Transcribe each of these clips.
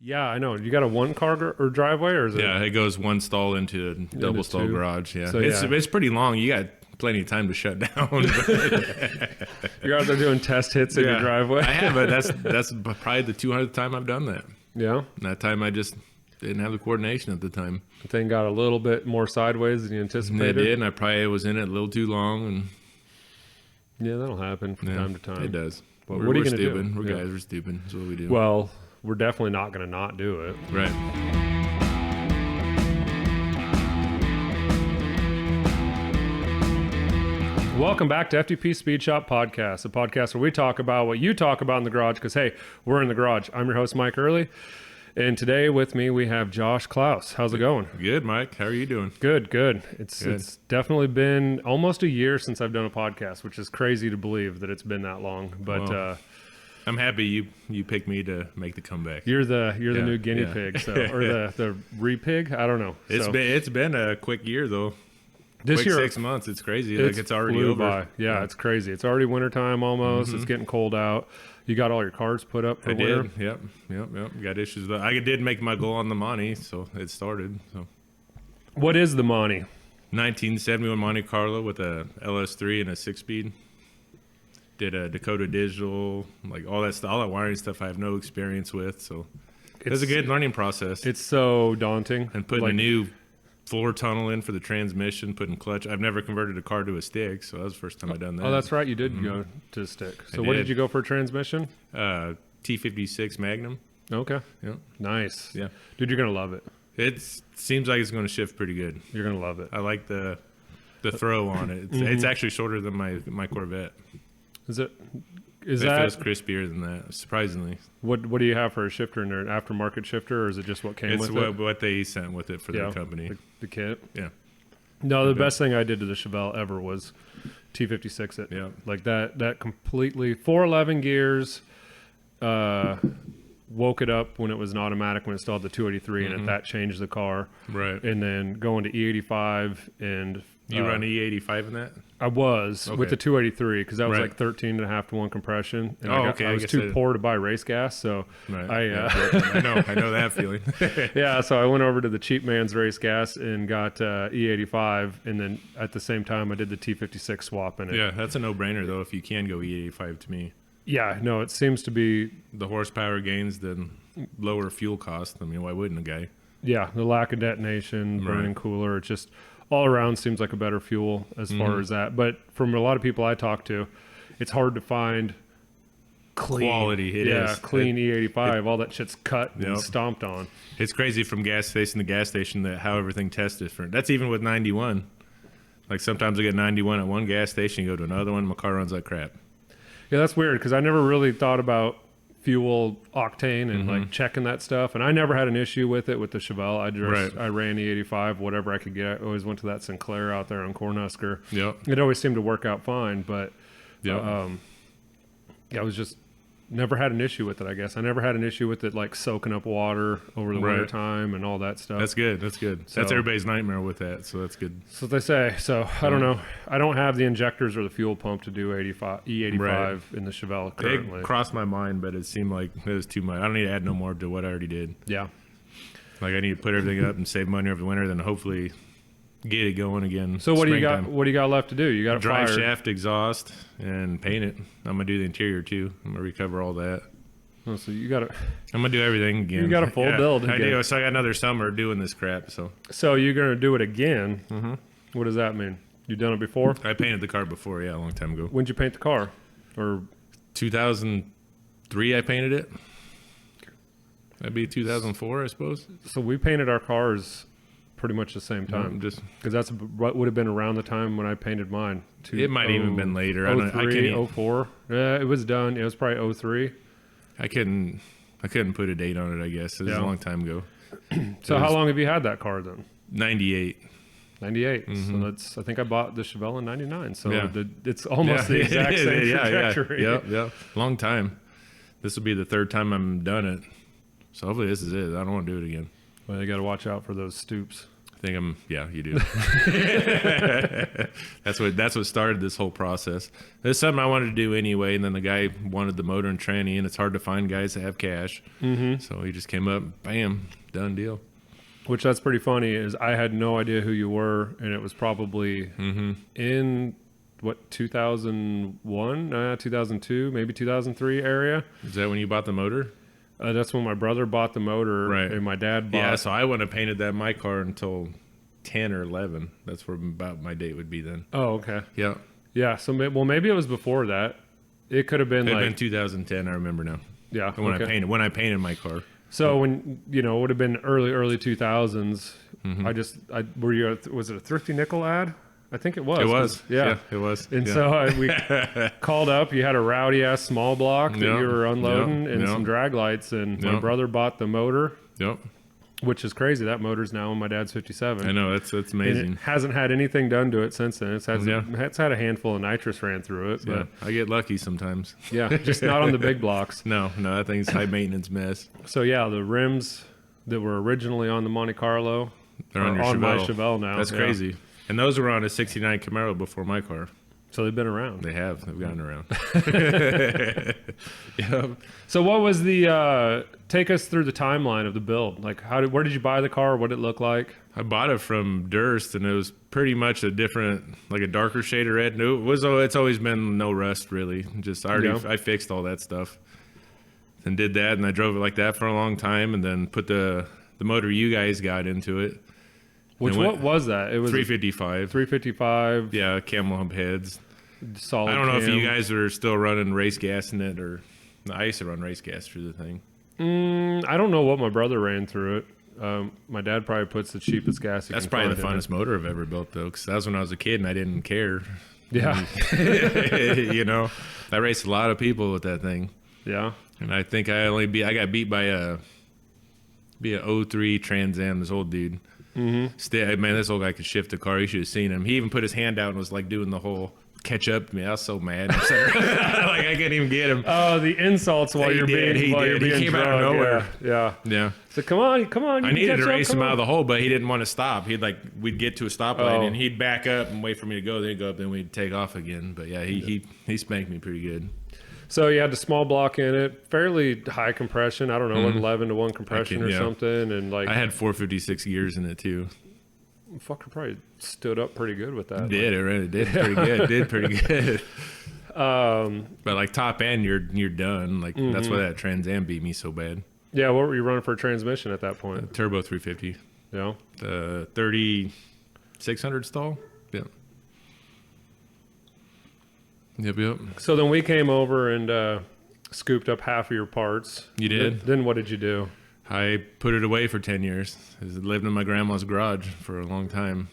Yeah, I know. You got a one-car or driveway, or is it? Yeah, it goes one stall into a double stall garage. Yeah, so, it's pretty long. You got plenty of time to shut down. You're out there doing test hits in your driveway. I have, but that's probably the 200th time I've done that. Yeah. And that time I just didn't have the coordination at the time. The thing got a little bit more sideways than you anticipated. It did, and I probably was in it a little too long. And yeah, that'll happen from time to time. It does. But what are you going to do? We're guys. We're stupid. That's what we do. Well, we're definitely not going to not do it. Right. Welcome back to FTP Speed Shop Podcast, a podcast where we talk about what you talk about in the garage because, hey, we're in the garage. I'm your host, Mike Early, and today with me we have Josh Clouse. How's it going? Good, Mike. How are you doing? Good. It's definitely been almost a year since I've done a podcast, which is crazy to believe that it's been that long. But I'm happy you picked me to make the comeback. You're the new guinea pig, so or the re-pig. I don't know. It's been a quick year though. This year, 6 months. It's crazy. It's already over. By. Yeah, it's crazy. It's already wintertime almost. Mm-hmm. It's getting cold out. You got all your cars put up for winter? Yep. Got issues. I did make my goal on the Monte, so it started. So, what is the Monte? 1971 Monte Carlo with a LS3 and a 6-speed. Did a Dakota Digital, like all that stuff, all that wiring stuff I have no experience with. So it's a good learning process. It's so daunting. And putting a new floor tunnel in for the transmission, putting clutch. I've never converted a car to a stick, so that was the first time I've done that. Oh, that's right. You did go to a stick. So what did you go for a transmission? T56 Magnum. Okay. Yeah. Nice. Yeah. Dude, you're going to love it. It seems like it's going to shift pretty good. You're going to love it. I like the throw on it. It's actually shorter than my Corvette. Is it? It feels crispier than that, surprisingly. What do you have for a shifter in there? Aftermarket shifter, or is it just what came with it? It's what they sent with it for their company. The kit? Yeah. No, the best thing I did to the Chevelle ever was T56 it. Yeah. Like that completely, 411 gears, woke it up when it was an automatic, when it still had the 283 in it. That changed the car. Right. And then going to E85 and... You run E85 in that? I was with the 283 because that was like 13.5 to 1 compression. And I was too poor to buy race gas, so I know that feeling. Yeah, so I went over to the cheap man's race gas and got E85, and then at the same time I did the T56 swap in it. Yeah, that's a no-brainer though if you can go E85 to me. Yeah, no, it seems to be the horsepower gains, then lower fuel cost. I mean, why wouldn't a guy? Yeah, the lack of detonation, burning cooler, it's just all around seems like a better fuel as far as that. But from a lot of people I talk to, it's hard to find clean quality. It is clean E85. All that shit's cut and stomped on. It's crazy from gas station to gas station that how everything tests different. That's even with 91. Like sometimes I get 91 at one gas station, you go to another one, my car runs like crap. Yeah, that's weird because I never really thought about fuel octane and like checking that stuff, and I never had an issue with it with the Chevelle. I ran E85 whatever I could get. I always went to that Sinclair out there on Cornhusker. It always seemed to work out fine, but I was just never had an issue with it. I guess I never had an issue with it like soaking up water over the winter time and all that stuff. That's good. So, that's everybody's nightmare with that, so that's good. So they say. So I don't know. I don't have the injectors or the fuel pump to do E85 in the Chevelle currently. It crossed my mind, but it seemed like it was too much. I don't need to add no more to what I already did. Yeah. Like I need to put everything up and save money over the winter, then hopefully get it going again. So what do you got? What do you got left to do? You got to drive shaft, exhaust, and paint it. I'm gonna do the interior too. I'm gonna recover all that. Oh, so you got to. I'm gonna do everything again. You got a full build. I do. So I got another summer doing this crap. So you're gonna do it again? Mm-hmm. What does that mean? You done it before? I painted the car before. Yeah, a long time ago. When'd you paint the car? Or 2003 I painted it. That'd be 2004, I suppose. So we painted our cars pretty much the same time, just because that's what would have been around the time when I painted mine. It might even been later. 03, 04. Yeah, it was done. It was probably 03. I couldn't put a date on it. I guess it was a long time ago. So how long have you had that car then? 98. 98. So I think I bought the Chevelle in 99. So it's almost the exact same trajectory. Yeah. Long time. This will be the third time I'm done it. So hopefully this is it. I don't want to do it again. Well, you got to watch out for those stoops. Yeah, you do. That's what started this whole process. It's something I wanted to do anyway, and then the guy wanted the motor and tranny, and it's hard to find guys that have cash. So he just came up, bam, done deal. Which that's pretty funny. Is I had no idea who you were, and it was probably in what 2001, 2002, maybe 2003 area. Is that when you bought the motor? That's when my brother bought the motor, right? And my dad bought. Yeah, so I wouldn't have painted that in my car until 10 or 11. That's where about my date would be then. Oh, okay. Yeah. Yeah. So maybe it was before that. It could have been It'd like been 2010. I remember now. Yeah. When I painted my car. So when it would have been early 2000s. Was it a Thrifty Nickel ad? I think it was. It was. Yeah, it was. And so we called up. You had a rowdy ass small block that you were unloading and some drag lights. And my brother bought the motor. Yep. Which is crazy. That motor's now on my dad's 57. I know, that's amazing. And it hasn't had anything done to it since then. It's had a handful of nitrous ran through it. But I get lucky sometimes. Yeah, just not on the big blocks. No, that thing's high maintenance mess. So yeah, the rims that were originally on the Monte Carlo are on my Chevelle now. That's crazy. And those were on a 69 Camaro before my car. So they've been around. They have. They've gotten around. Yeah. So what was the take us through the timeline of the build? Like where did you buy the car? What did it look like? I bought it from Durst, and it was pretty much a different, like a darker shade of red. No, it's always been no rust really. Just I fixed all that stuff and did that, and I drove it like that for a long time, and then put the motor you guys got into it. What was that? It was 355. 355. Yeah, camel hump heads. Solid. I don't know if you guys are still running race gas in it, or I used to run race gas through the thing. I don't know what my brother ran through it. My dad probably puts the cheapest gas. That's probably the funnest motor I've ever built, though, because that was when I was a kid and I didn't care. Yeah. I raced a lot of people with that thing. Yeah. And I think I got beat by a 03 Trans Am, this old dude. Man, this old guy could shift the car. You should have seen him. He even put his hand out and was like doing the whole catch up to me. I was so mad. Like I couldn't even get him. Oh, the insults while you're being He came drunk. out of nowhere. Yeah. So come on. I needed to race him out of the hole, but he didn't want to stop. We'd get to a stoplight and he'd back up and wait for me to go. Then go up, then we'd take off again. But yeah, he spanked me pretty good. So you had the small block in it, fairly high compression. I don't know, 11-to-1 compression or something, and like I had 456 gears in it too. Fucker probably stood up pretty good with that. It really did pretty good. Did pretty good. But like top end, you're done. Like that's why that Trans Am beat me so bad. Yeah, what were you running for a transmission at that point? Turbo 350. Yeah. The 3600 stall. Yep. Yep. So then we came over and scooped up half of your parts. You did? Then what did you do? I put it away for 10 years. I lived in my grandma's garage for a long time.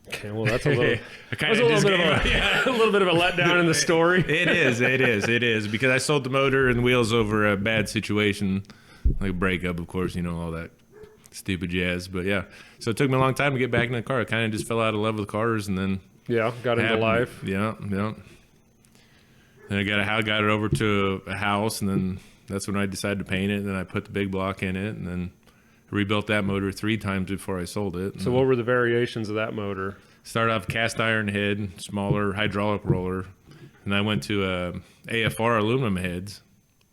Okay, well, that's a little, a little bit of a letdown in the story. It is. Because I sold the motor and wheels over a bad situation, like a breakup, of course, all that stupid jazz. But yeah, so it took me a long time to get back in the car. I kind of just fell out of love with cars and then... Yeah, got into life. Yeah. Then I got it over to a house, and then that's when I decided to paint it. And then I put the big block in it, and then rebuilt that motor 3 times before I sold it. So what were the variations of that motor? Started off cast iron head, smaller hydraulic roller, and I went to AFR aluminum heads.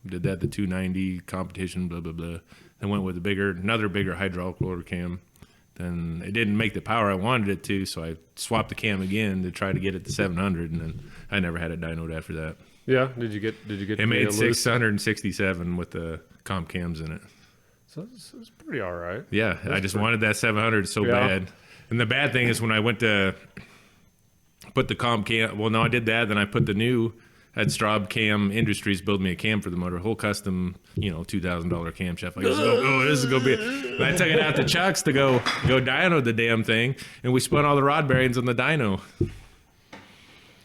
Did that the 290 competition, blah blah blah. Then went with another bigger hydraulic roller cam. Then it didn't make the power I wanted it to, so I swapped the cam again to try to get it to 700, and then I never had it dynoed after that. Yeah, did you get? It made 667 with the comp cams in it. So it's pretty all right. Yeah, I just wanted that 700 so bad. And the bad thing is when I went to put the comp cam. Well, no, I did that. Then I put the new. Had Straub Cam Industries build me a cam for the motor, whole custom, $2,000 camshaft. Like, this is gonna be. And I took it out to Chuck's to go dyno the damn thing, and we spun all the rod bearings on the dyno.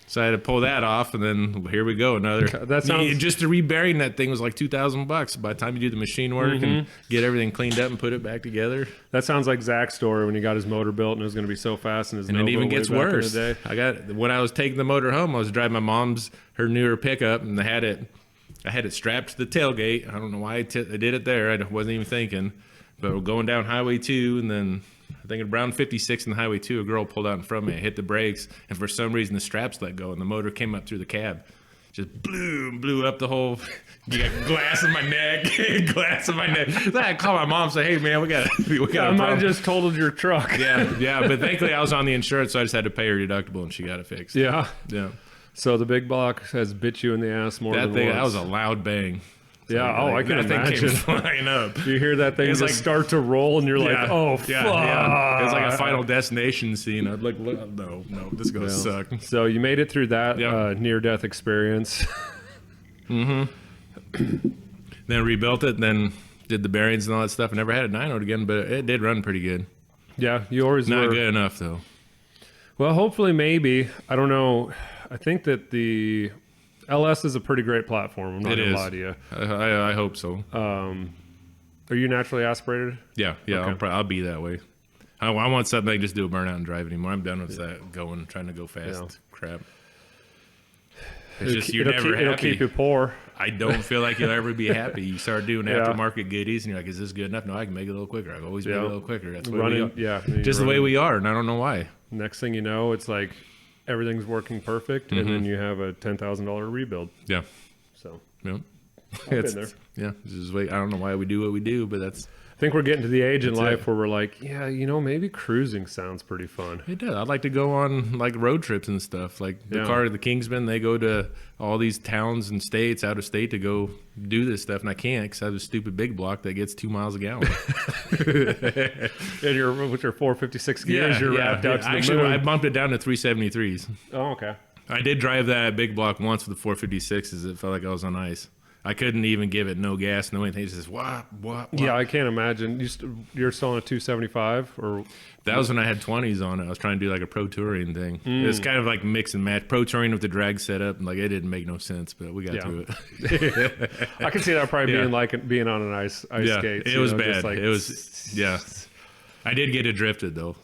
So I had to pull that off, and then here we go. Just to re-bearing that thing was like $2,000. By the time you do the machine work and get everything cleaned up and put it back together, that sounds like Zach's story when he got his motor built and it was going to be so fast. And it even gets worse. When I was taking the motor home, I was driving my mom's her newer pickup, and I had it strapped to the tailgate. I don't know why I did it there. I wasn't even thinking, but we're going down Highway 2, and then I thinking around 56 in the highway 2, a girl pulled out in front of me. I hit the brakes, and for some reason the straps let go, and the motor came up through the cab. Just blew up the whole. You got glass in my neck, glass in my neck. So I called my mom and said, "Hey man, we got I might have just totaled your truck." Yeah. But thankfully I was on the insurance, so I just had to pay her deductible, and she got it fixed. Yeah. So the big block has bit you in the ass more than once. That was a loud bang. Yeah, I can imagine. That thing came flying up. You hear that thing just start to roll, and you're like, "Oh, fuck!" Yeah. It was like a Final Destination scene. I'd like, no, this is gonna suck. So you made it through that near-death experience. Then rebuilt it, then did the bearings and all that stuff. I never had a 9-0 again, but it did run pretty good. Yeah, you always not were. Good enough though. Well, hopefully, maybe. I don't know. I think that the LS is a pretty great platform. I'm not going to lie to you. I hope so. Are you naturally aspirated? Yeah. Okay. I'll be that way. I want something I can just do a burnout and drive anymore. I'm done with that trying to go fast crap. It's just you're never happy. It'll keep you poor. I don't feel like you'll ever be happy. You start doing aftermarket goodies, and you're like, "Is this good enough?" No, I can make it a little quicker. I've always made it a little quicker. That's what we are. Just the way we are, and I don't know why. Next thing you know, it's like everything's working perfect, and then you have a $10,000 rebuild. Yeah. So. Yeah. I've been there. Yeah. This is I don't know why we do what we do, but that's. I think we're getting to the age in life where we're like, maybe cruising sounds pretty fun. It does. I'd like to go on like road trips and stuff. Like the Kingsmen, they go to all these towns and states out of state to go do this stuff, and I can't because I have a stupid big block that gets 2 miles a gallon. And with your 456 gears, you're wrapped out to the Actually, moon. I bumped it down to 373s. Oh, okay. I did drive that big block once with the 456s. It felt like I was on ice. I couldn't even give it no gas, no anything. It's just wah. Yeah, I can't imagine. You're still on a 275 or that was when I had 20s on it. I was trying to do like a pro touring thing. It was kind of like mix and match pro touring with the drag setup, and like it didn't make no sense, but we got through it. I can see that probably being like being on an ice skate. It was bad. It was I did get it drifted though.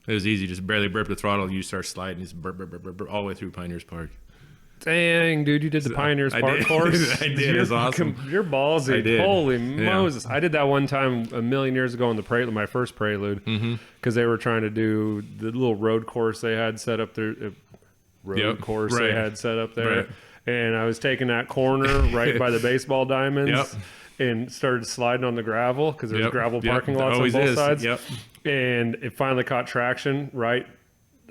It was easy, just barely burp the throttle, and you start sliding, just burp all the way through Pioneers Park. Dang, dude, you did the Pioneers Park course? I did. It was awesome. You're ballsy. Holy Moses. I did that one time a million years ago on the Prelude, my first Prelude, because they were trying to do the little road course they had set up there. They had set up there. Right. And I was taking that corner right by the baseball diamonds and started sliding on the gravel because there's gravel parking lots on both sides. And it finally caught traction right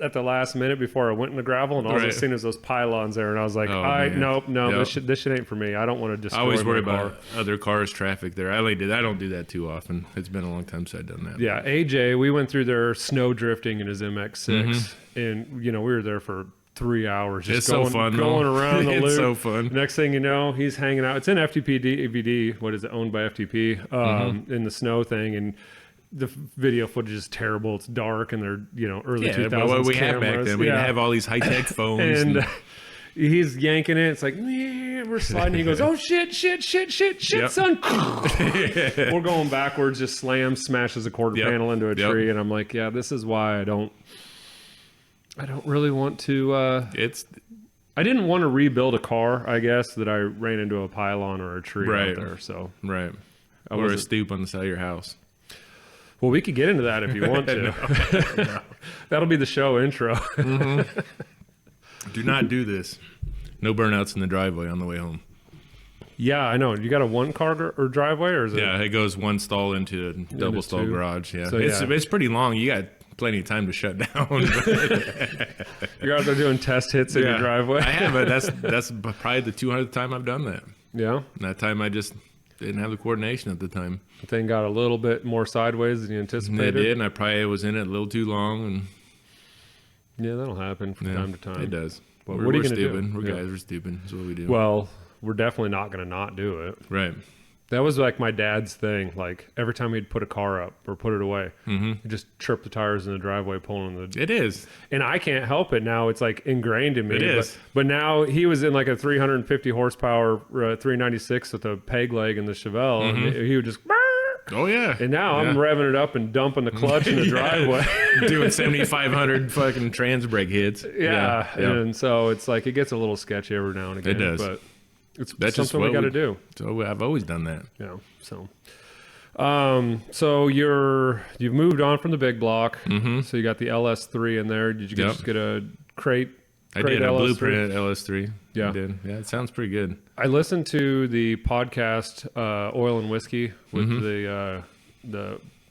at the last minute before I went in the gravel, and all I was seeing is those pylons there, and I was like, nope, this shit ain't for me. I don't want to destroy my car. I always worry about other cars, traffic there. I don't do that too often. It's been a long time since I've done that. Yeah, AJ, we went through their snow drifting in his MX-6, and we were there for 3 hours just going around the loop. It's so fun. Next thing you know, he's hanging out. It's in FTP DVD, what is it, owned by FTP, in the snow thing, and the video footage is terrible. It's dark, and they're early 2000s what we cameras. had back then. We didn't have all these high tech phones, and he's yanking it. It's like we're sliding. He goes, "Oh shit, son!" We're going backwards. Just smashes a quarter panel into a tree, and I'm like, "Yeah, this is why I don't really want to." I didn't want to rebuild a car. I guess that I ran into a pylon or a tree out there. So or a stoop on the side of your house. Well, we could get into that if you want to. No. That'll be the show intro. Do not do this. No burnouts in the driveway on the way home. Yeah, I know. You got a one-car or driveway, or is it? Yeah, it goes one stall into a double stall garage. Yeah, so, it's pretty long. You got plenty of time to shut down. You're out there doing test hits in your driveway. I have, but that's probably the 200th time I've done that. Yeah, and that time I just didn't have the coordination at the time. The thing got a little bit more sideways than you anticipated. It did, and I probably was in it a little too long. And yeah, that'll happen from time to time. It does. But what are you going to do? We're guys. We're stupid. That's what we do. Well, we're definitely not going to not do it. Right. That was like my dad's thing. Like every time he'd put a car up or put it away, he'd just chirp the tires in the driveway, pulling the. It is, and I can't help it now. It's like ingrained in me. It is, but now he was in like a 350 horsepower 396 with a peg leg in the Chevelle, and he would just. Oh yeah, and now I'm revving it up and dumping the clutch in the driveway, doing 7,500 fucking trans brake hits. Yeah, and so it's like it gets a little sketchy every now and again. It does, but. That's something we got to do. So I've always done that. Yeah. So, So you've moved on from the big block. So you got the LS3 in there. Did you just get a crate? I did a LS3? Blueprint LS3. Yeah. I did. Yeah, it sounds pretty good. I listened to the podcast Oil and Whiskey with the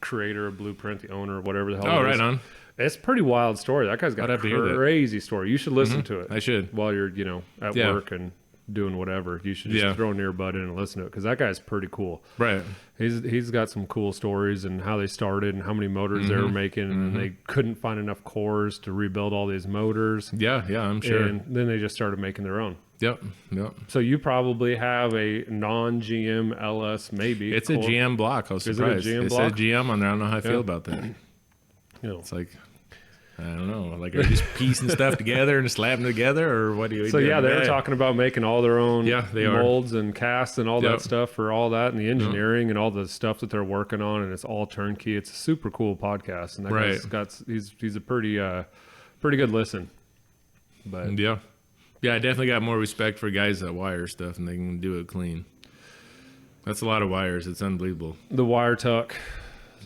creator of Blueprint, the owner, whatever the hell. Oh, it is. right on. It's a pretty wild story. That guy's got a crazy story. You should listen to it. I should. While you're, at work and doing whatever. You should just throw an earbud in and listen to it because that guy's pretty cool. Right. He's got some cool stories and how they started and how many motors they were making and they couldn't find enough cores to rebuild all these motors. Yeah, I'm sure. And then they just started making their own. Yep. So you probably have a non-GM LS, maybe. It's a GM block. I was surprised. It said GM on there. I don't know how I feel about that. It's like, I don't know. Like, are you just piecing stuff together and slapping together, or what do you? So yeah, they were talking about making all their own molds and casts and all that stuff for all that and the engineering and all the stuff that they're working on, and it's all turnkey. It's a super cool podcast, and that guy's got he's a pretty good listen. But yeah, I definitely got more respect for guys that wire stuff and they can do it clean. That's a lot of wires. It's unbelievable. The wire tuck.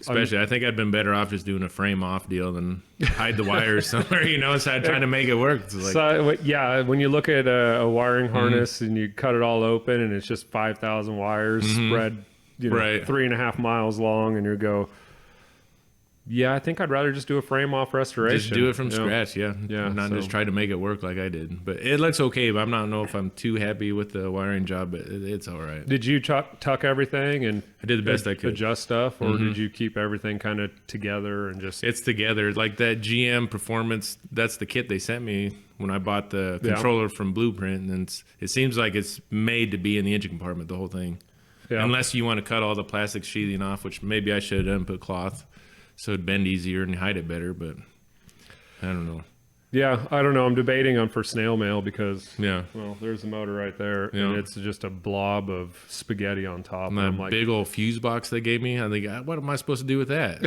Especially, I think I'd been better off just doing a frame off deal than hide the wires somewhere, instead of trying to make it work. It's like, so, when you look at a wiring harness and you cut it all open and it's just 5,000 wires spread, 3.5 miles long, and you go, I think I'd rather just do a frame off restoration. Just do it from scratch, not just try to make it work like I did. But it looks okay, but I don't know if I'm too happy with the wiring job, but it's all right. Did you tuck everything and I did the best I could. Adjust stuff, or did you keep everything kind of together and just... It's together. Like that GM Performance, that's the kit they sent me when I bought the controller from Blueprint, and it seems like it's made to be in the engine compartment, the whole thing. Yeah. Unless you want to cut all the plastic sheathing off, which maybe I should have done, put cloth. So it'd bend easier and hide it better, but I don't know. Yeah, I don't know. I'm debating on for snail mail because, well, there's the motor right there, and it's just a blob of spaghetti on top. And that big old fuse box they gave me, I think, what am I supposed to do with that?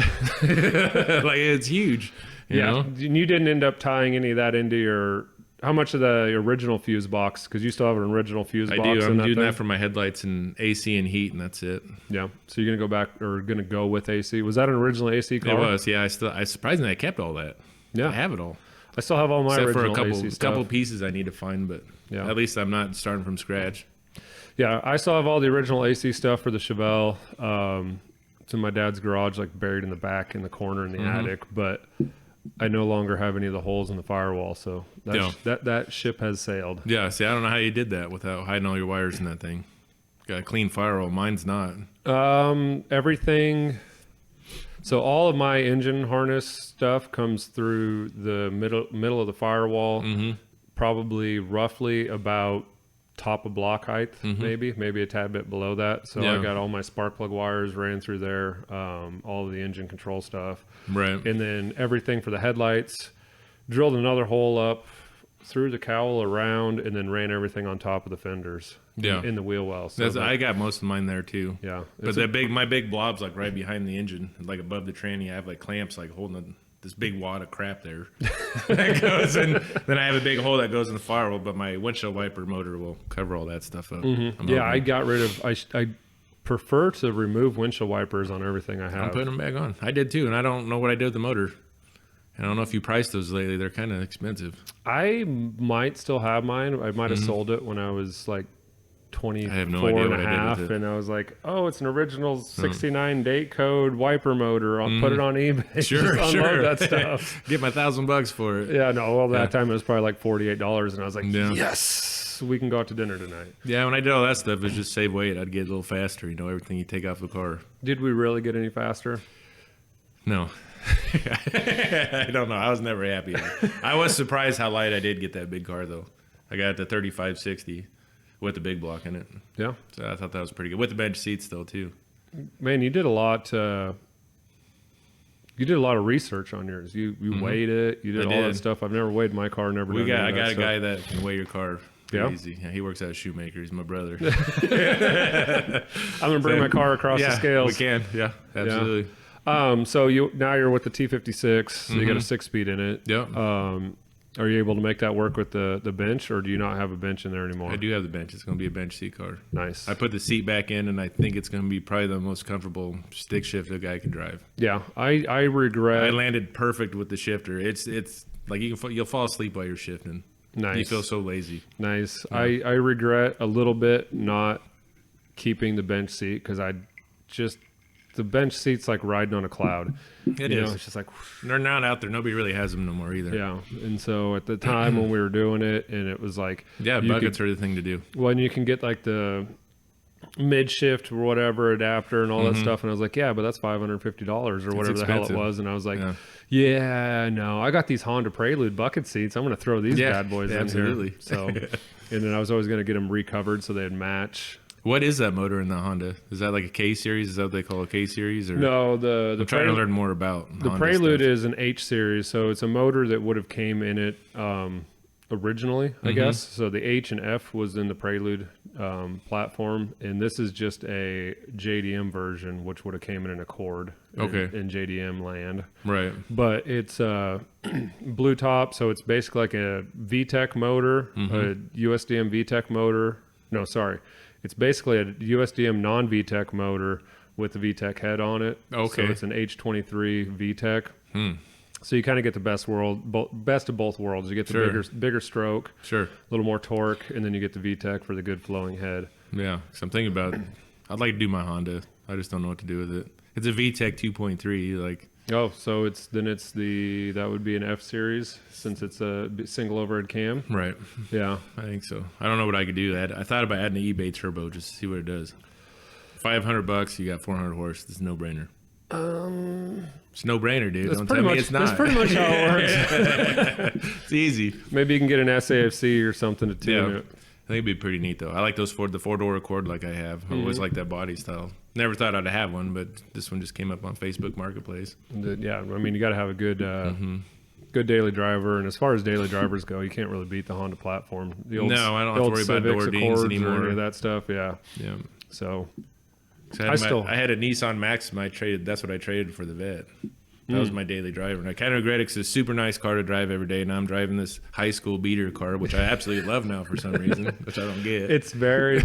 Like, it's huge. You know? And you didn't end up tying any of that into your... How much of the original fuse box? Because you still have an original fuse box. I do. I'm doing that for my headlights and AC and heat, and that's it. Yeah. So you're gonna go back, or gonna go with AC? Was that an original AC car? It was. Yeah. I surprisingly I kept all that. Yeah. I have it all. I still have all my original for AC stuff. couple pieces I need to find, but at least I'm not starting from scratch. Yeah, I still have all the original AC stuff for the Chevelle. It's in my dad's garage, like buried in the back in the corner in the attic, but I no longer have any of the holes in the firewall, so that ship has sailed. Yeah, see, I don't know how you did that without hiding all your wires in that thing. Got a clean firewall. Mine's not. Everything. So all of my engine harness stuff comes through the middle of the firewall, probably roughly about top of block height, maybe a tad bit below that. So I got all my spark plug wires ran through there, all of the engine control stuff. Right. And then everything for the headlights, drilled another hole up, threw the cowl around, and then ran everything on top of the fenders in the wheel well. So I got most of mine there too. Yeah. But my big blob's like right behind the engine, like above the tranny. I have like clamps like holding this big wad of crap there that goes in. Then I have a big hole that goes in the firewall, but my windshield wiper motor will cover all that stuff up. I got rid of, I prefer to remove windshield wipers on everything I have. I'm putting them back on. I did too, and I don't know what I did with the motor. I don't know if you priced those lately. They're kind of expensive. I might still have mine. I might have sold it when I was like 24 I have no idea and what a I did half, with it. and I was like, oh, it's an original 69 date code wiper motor. I'll put it on eBay. Sure. Unload that stuff. Get my $1,000 for it. Yeah, no, well, that time it was probably like $48, and I was like, yes, we can go out to dinner tonight. Yeah, when I did all that stuff, it was just save weight. I'd get a little faster, everything you take off the car. Did we really get any faster? No. I don't know. I was never happy. I was surprised how light I did get that big car, though. I got the 3560 with the big block in it. Yeah. So I thought that was pretty good. With the bench seats, though, too. Man, you did a lot. You did a lot of research on yours. You weighed it. You did all that stuff. I've never weighed my car. Never. I got a guy that can weigh your car. Easy. Yeah, he works at a shoemaker. He's my brother. I'm gonna bring my car across the scales. We can. Yeah, absolutely. So you're with the T56. So you got a 6-speed in it. Yeah. Are you able to make that work with the bench, or do you not have a bench in there anymore? I do have the bench. It's going to be a bench seat car. Nice. I put the seat back in, and I think it's going to be probably the most comfortable stick shift a guy can drive. Yeah, I regret. I landed perfect with the shifter. It's like you'll fall asleep while you're shifting. Nice. You feel so lazy. Nice. Yeah. I regret a little bit not keeping the bench seat because the bench seat's like riding on a cloud. It is. It's just like they're not out there. Nobody really has them no more either. yeah. And so at the time when we were doing it, and it was like buckets are the thing to do. Well, and you can get like the mid shift or whatever adapter and all that stuff, and I was like, yeah, but that's $550 or whatever the hell it was, and I was like, yeah, no, I got these Honda Prelude bucket seats. I'm going to throw these bad boys in here. So, and then I was always going to get them recovered so they'd match. What is that motor in the Honda? Is that like a K series? Is that what they call a K series? Or no, I'm trying to learn more about the Honda Prelude stuff. is an H series, so it's a motor that would have came in it originally, I guess. So the H and F was in the Prelude platform, and this is just a JDM version, which would have came in an Accord in JDM land. Right. But it's blue top, so it's basically like a VTEC motor, a USDM VTEC motor. No, sorry. It's basically a USDM non-VTEC motor with the VTEC head on it. Okay. So it's an H23 VTEC. So you kind of get the best of both worlds. You get the bigger stroke, a little more torque, and then you get the VTEC for the good flowing head. Yeah, because I'm thinking about, I'd like to do my Honda. I just don't know what to do with it. It's a VTEC 2.3. Like. Oh, so that would be an F series since it's a single overhead cam. Right. Yeah, I think so. I don't know what I could do. I thought about adding an eBay turbo just to see what it does. $500, you got 400 horse. It's a no-brainer. It's a no-brainer, dude. Don't tell me it's not. That's pretty much how it works. It's easy. Maybe you can get an SAFC or something to tune it. I think it'd be pretty neat, though. I like the four-door Accord like I have. I always like that body style. Never thought I'd have one, but this one just came up on Facebook Marketplace. Yeah, I mean, you got to have a good good daily driver. And as far as daily drivers go, you can't really beat the Honda platform. I don't have to worry about door dings anymore. Or any of that stuff, yeah. So I had a Nissan Maxima. That's what I traded for the Vet. That was my daily driver. And I kind of regret it because it's a super nice car to drive every day. Now I'm driving this high school beater car, which I absolutely love now for some reason, which I don't get. It's they're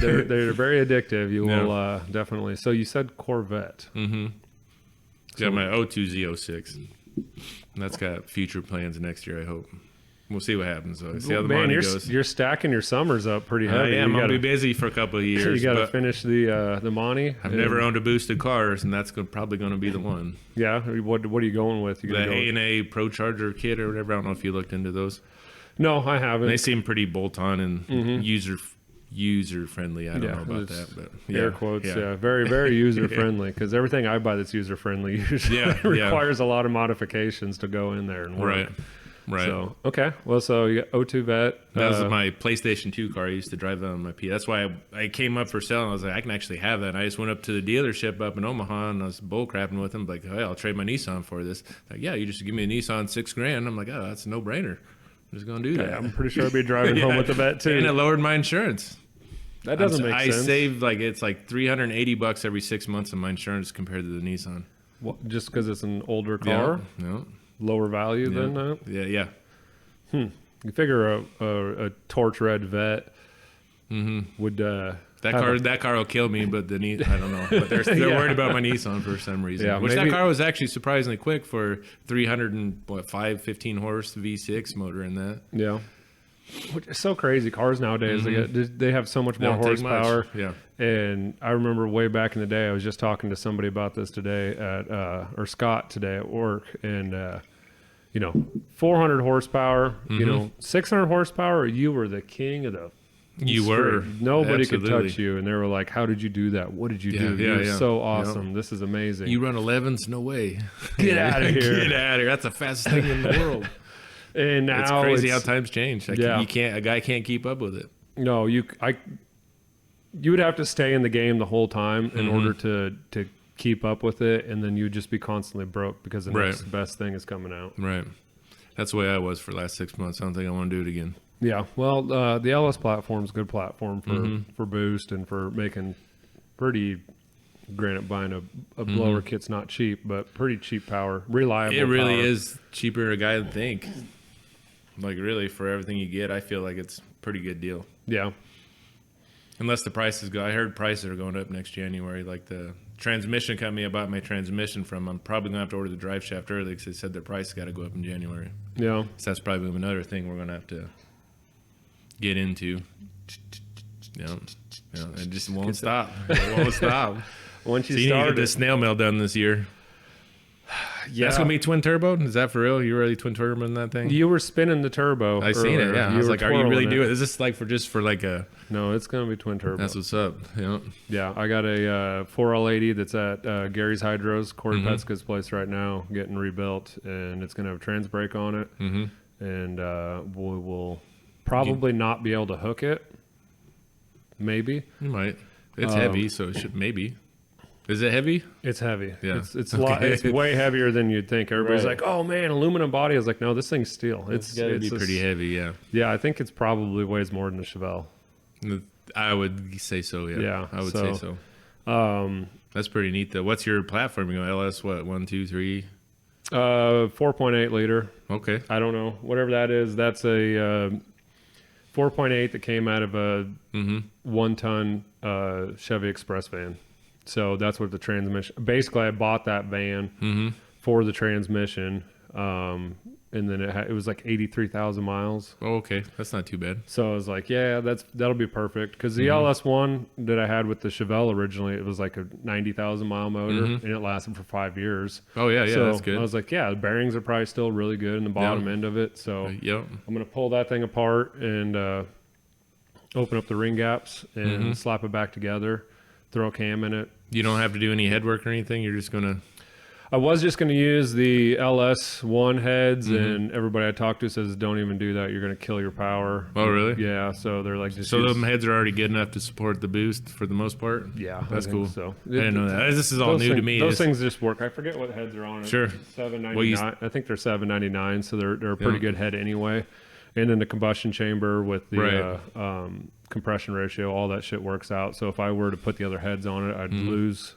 very addictive. You will definitely. So you said Corvette. Yeah, my 02 Z06. And that's got future plans next year, I hope. We'll see what happens, though. See how the money goes. You're stacking your summers up pretty heavy. I am. I'll be busy for a couple of years. You got to finish the money. I've never owned a boosted car, and that's probably going to be the one. Yeah. What are you going with? The A&A Pro Charger kit or whatever. I don't know if you looked into those. No, I haven't. They seem pretty bolt-on and user-friendly. I don't know about that, but air quotes. Yeah, very, very user-friendly. Because everything I buy that's user-friendly usually requires a lot of modifications to go in there and work. Right. So, okay. Well, so you got O2 Vet. That was my PlayStation 2 car. I used to drive that on my P. That's why I came up for sale. And I was like, I can actually have that. And I just went up to the dealership up in Omaha and I was bull crapping with them. Like, hey, I'll trade my Nissan for this. Like, yeah, you just give me a Nissan $6,000. I'm like, oh, that's a no-brainer. I'm just going to do that. I'm pretty sure I'll be driving home with the Vet too. And it lowered my insurance. That doesn't make sense. I saved it's like $380 every 6 months on my insurance compared to the Nissan. What, just because it's an older car? No. Lower value than that? Yeah. You figure a torch red Vet would that car will kill me, but I don't know. But they're worried about my Nissan for some reason. Yeah, that car was actually surprisingly quick for 15 horse V6 motor in that. Yeah. Which is so crazy. Cars nowadays, they have so much more horsepower. Yeah. And I remember way back in the day, I was just talking to somebody about this today or Scott today at work, and 400 horsepower, 600 horsepower, you were the king of the You were. Nobody could touch you. And they were like, how did you do that? What did you do? You're so awesome. Yeah. This is amazing. You run 11s? No way. Get out of here. Get out of here. That's the fastest thing in the world. And now it's crazy how times change. A guy can't keep up with it. No, you would have to stay in the game the whole time in order to keep up with it, and then you'd just be constantly broke because the next best thing is coming out. Right. That's the way I was for the last 6 months. I don't think I want to do it again. Yeah. Well, the LS platform is a good platform for boost and for making pretty. Granted, buying a blower kit's not cheap, but pretty cheap power, reliable. It really is cheaper than a guy would think. Like really, for everything you get, I feel like it's a pretty good deal. Yeah. Unless the prices go. I heard prices are going up next January. Like the transmission company I bought my transmission from, I'm probably going to have to order the drive shaft early because they said their price got to go up in January. Yeah. So that's probably another thing we're going to have to get into. Yeah. It just won't stop. It won't stop. Once you need start to get the snail mail done this year. Yeah. That's going to be twin turbo? Is that for real? You really twin turbo in that thing? You were spinning the turbo. I seen it, yeah. I was like, are you really doing it? Is this like for like a... No, it's going to be twin turbo. That's what's up. Yeah. Yeah, I got a 4L80 that's at Gary's Hydros, Corey Petska's place right now, getting rebuilt, and it's going to have a trans brake on it. And we will probably not be able to hook it. Maybe. You might. It's heavy, so it should maybe. Is it heavy? It's heavy. Yeah. It's it's way heavier than you'd think. Everybody's like, "Oh man, aluminum body." I was like, "No, this thing's steel. It's got to be pretty heavy." Yeah. Yeah, I think it's probably weighs more than a Chevelle. I would say so. Yeah. Yeah. I would say so. That's pretty neat though. What's your platform? You go LS what? 1, 2, 3. 4.8 liter. Okay. I don't know. Whatever that is. That's a 4.8 that came out of a 1-ton Chevy Express van. So that's what the transmission. Basically, I bought that van for the transmission, and then it was like 83,000 miles. Oh, okay, that's not too bad. So I was like, yeah, that'll be perfect. Because the LS1 that I had with the Chevelle originally, it was like a 90,000 mile motor, and it lasted for 5 years. Oh yeah, so that's good. I was like, yeah, the bearings are probably still really good in the bottom end of it. So I'm gonna pull that thing apart and open up the ring gaps and slap it back together. Throw a cam in it. You don't have to do any head work or anything. You're just gonna. I was just gonna use the LS1 heads, and everybody I talked to says don't even do that. You're gonna kill your power. Oh really? Yeah. So they're like, just so those heads are already good enough to support the boost for the most part. Yeah, that's cool. So I didn't know that. This is all new to me. Those things just work. I forget what heads are on it. Sure. $799. I think they're $799. So they're a pretty good head anyway. And then the combustion chamber with the compression ratio, all that shit works out. So if I were to put the other heads on it, I'd lose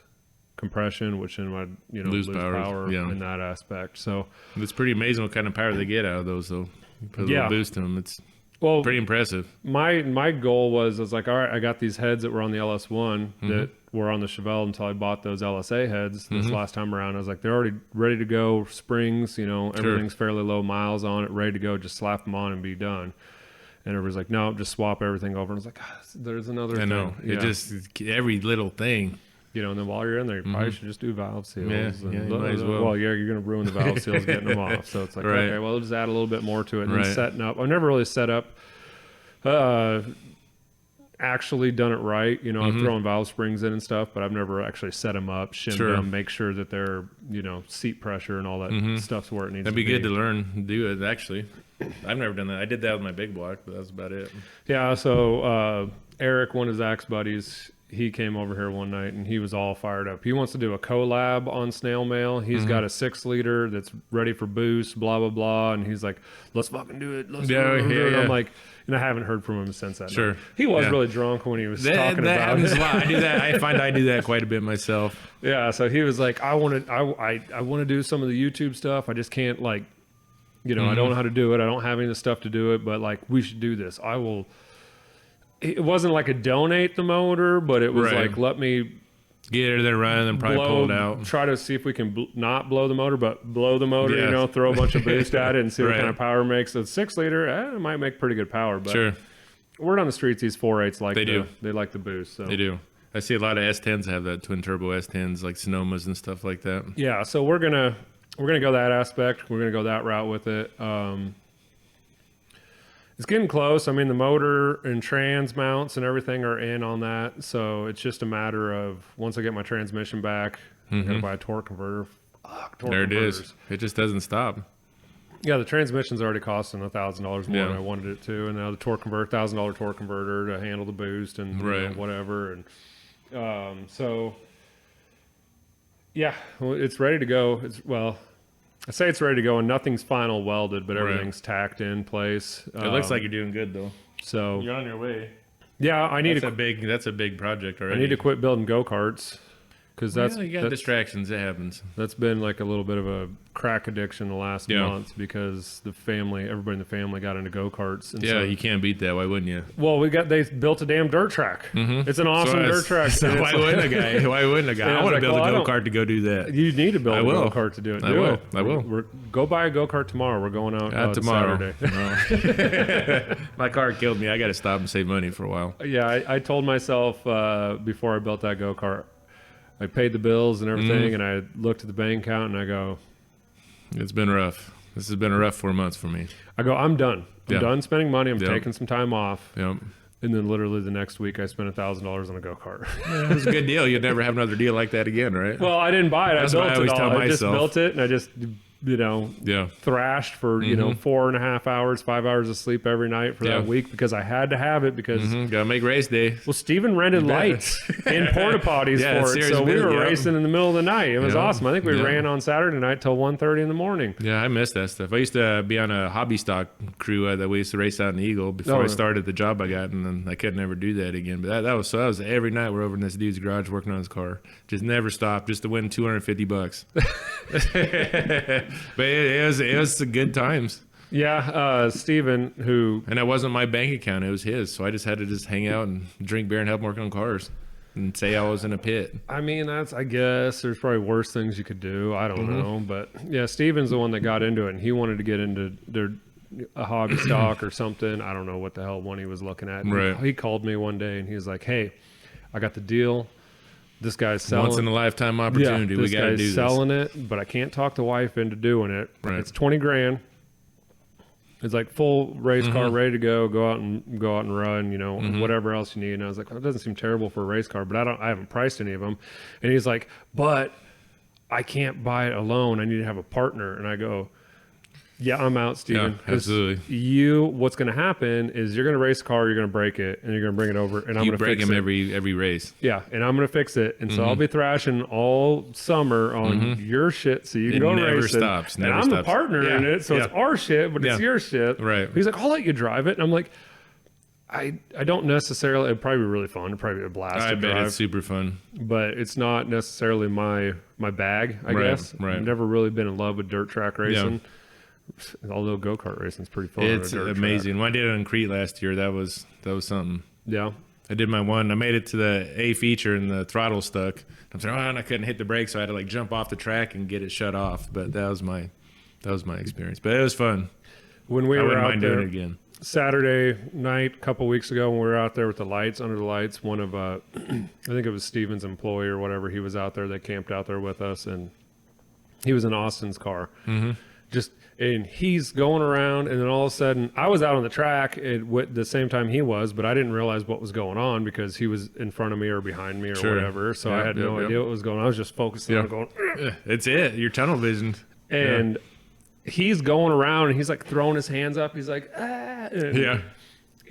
compression, which then I'd lose power in that aspect. So it's pretty amazing what kind of power they get out of those, though. You put a little boost in them. It's pretty impressive. My goal was like, all right, I got these heads that were on the LS1 that were on the Chevelle until I bought those LSA heads this last time around. I was like, they're already ready to go. Springs, everything's fairly low miles on it, ready to go. Just slap them on and be done. And everybody's like, no, just swap everything over. And I was like, there's another thing. I know. It just, every little thing. And then while you're in there, you probably should just do valve seals. Yeah, you might as well. Well, yeah, you're going to ruin the valve seals getting them off. So it's like, okay, well, we'll just add a little bit more to it. And then setting up. I've never really set up, actually done it right. I've thrown valve springs in and stuff, but I've never actually set them up, shimmed them, make sure that they're, seat pressure and all that stuff's where it needs to be. That'd be good to learn to do it, actually. I've never done that. I did that with my big block, but that's about it. Yeah, so Eric, one of Zach's buddies, he came over here one night and he was all fired up. He wants to do a collab on snail mail. He's got a 6-liter that's ready for boost, blah, blah, blah. And he's like, let's fucking do it. Let's do it. I'm like, and I haven't heard from him since that night. He was really drunk when he was talking about happens it. A lot. I do that. I find I do that quite a bit myself. Yeah, so he was like, I want to do some of the YouTube stuff. I just can't I don't know how to do it. I don't have any of the stuff to do it, but like, we should do this. I will. It wasn't like a donate the motor, but it was like, let me get it there running and probably pull it out. Try to see if we can not blow the motor, but blow the motor, throw a bunch of boost at it and see what kind of power it makes. So 6-liter, it might make pretty good power, but word on the streets, these 4.8s they like the boost. So. They do. I see a lot of S10s have that twin turbo S10s, like Sonomas and stuff like that. Yeah, so we're gonna go that aspect. We're gonna go that route with it. It's getting close. I mean, the motor and trans mounts and everything are in on that. So it's just a matter of once I get my transmission back, I'm going to buy a torque converter. There it is. It just doesn't stop. Yeah, the transmission's already costing $1,000 more than I wanted it to. And now the torque converter, $1,000 torque converter to handle the boost and whatever. And so, yeah, it's ready to go. I say it's ready to go, and nothing's final welded, but everything's tacked in place. It looks like you're doing good, though. So you're on your way. Yeah, I need that's a big project already. I need to quit building go-karts. Because you got distractions. It happens. That's been like a little bit of a crack addiction the last month because everybody in the family got into go-karts. And so, you can't beat that. Why wouldn't you? Well, they built a damn dirt track. It's an awesome dirt track. So why wouldn't a guy? Why wouldn't a guy? I want to build a go-kart to go do that. You need to build a go-kart to do it. I will. Go buy a go-kart tomorrow. We're going out tomorrow. Saturday. My car killed me. I got to stop and save money for a while. Yeah, I told myself before I built that go-kart, I paid the bills and everything, and I looked at the bank account and I go, it's been rough. This has been a rough 4 months for me. I go, I'm done. I'm done spending money. I'm taking some time off. Yep. And then literally the next week I spent $1,000 on a go-kart. Yeah, it was a good deal. You'd never have another deal like that again, right? Well, I didn't buy it. That's I what I always built it all. tell I just myself. built it and I just thrashed for 4.5 hours, 5 hours of sleep every night for that week because I had to have it because gotta make race day. Well, Steven rented lights in porta potties for it, so we were racing in the middle of the night. It was awesome. I think we ran on Saturday night till 1:30 in the morning. Yeah, I miss that stuff. I used to be on a hobby stock crew that we used to race out in Eagle before I started the job I got, and then I could never do that again. But that was every night we're over in this dude's garage working on his car, just never stopped, just to win $250. But it was good times. Yeah, Steven, and that wasn't my bank account; it was his. So I just had to hang out and drink beer and help him work on cars, and say I was in a pit. I mean, I guess there's probably worse things you could do. I don't know, but yeah, Steven's the one that got into it, and he wanted to get into a hobby stock or something. I don't know what the hell one he was looking at. Right. He called me one day and he was like, "Hey, I got the deal. This guy's selling. Once in a lifetime opportunity. We got to do this. Selling it, but I can't talk the wife into doing it. Right. It's $20,000. It's like full race car ready to go. Go out and run. Whatever else you need." And I was like, "Well, it doesn't seem terrible for a race car, but I haven't priced any of them." And he's like, "But I can't buy it alone. I need to have a partner." And I go, "Yeah, I'm out, Steven. Yeah, absolutely. What's going to happen is you're going to race a car, you're going to break it, and you're going to bring it over, and I'm going to break fix him it every race. Yeah, and I'm going to fix it, and so I'll be thrashing all summer on your shit, so you can go racing. Never stops. And I'm the partner in it, so it's our shit, but it's your shit. Right. He's like, "I'll let you drive it," and I'm like, I don't necessarily. It'd probably be really fun. It'd probably be a blast. I to bet drive, it's super fun, but it's not necessarily my bag. I guess. Right. I've never really been in love with dirt track racing. Yeah. Although go-kart racing is pretty fun. It's amazing. When I did it on Crete last year, that was something. Yeah. I did my one. I made it to the A feature and the throttle stuck. I'm saying, and I couldn't hit the brakes, so I had to jump off the track and get it shut off. But that was my experience. But it was fun. When we were out there doing it again. Saturday night, a couple weeks ago, when we were out there with the lights, under the lights, one of I think it was Steven's employee or whatever, he was out there. They camped out there with us, and he was in Austin's car. And he's going around, and then all of a sudden, I was out on the track at the same time he was, but I didn't realize what was going on because he was in front of me or behind me or whatever. So I had no idea what was going on. I was just focusing on going. It's it. Your tunnel vision. And he's going around, and he's throwing his hands up. He's like, ah. And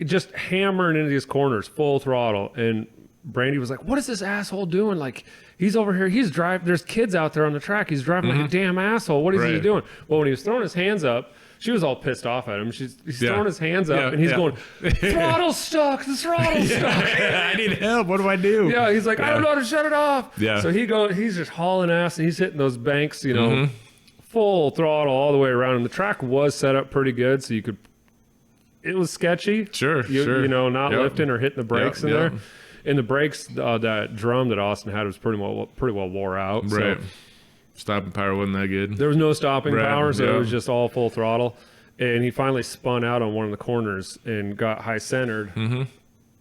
just hammering into these corners, full throttle. And Brandy was like, "What is this asshole doing? He's over here. He's driving. There's kids out there on the track. He's driving like a damn asshole. What is he doing?" Well, when he was throwing his hands up, she was all pissed off at him. He's throwing his hands up, and he's going, "Throttle's stuck. The throttle's stuck. I need help. What do I do?" Yeah, he's like, "I don't know how to shut it off." Yeah. So he's just hauling ass, and he's hitting those banks, full throttle all the way around. And the track was set up pretty good, so you could. It was sketchy. Sure. Not lifting or hitting the brakes in there. And the brakes, that drum that Austin had was pretty well wore out. Right. So stopping power wasn't that good. There was no stopping power, so it was just all full throttle. And he finally spun out on one of the corners and got high centered. And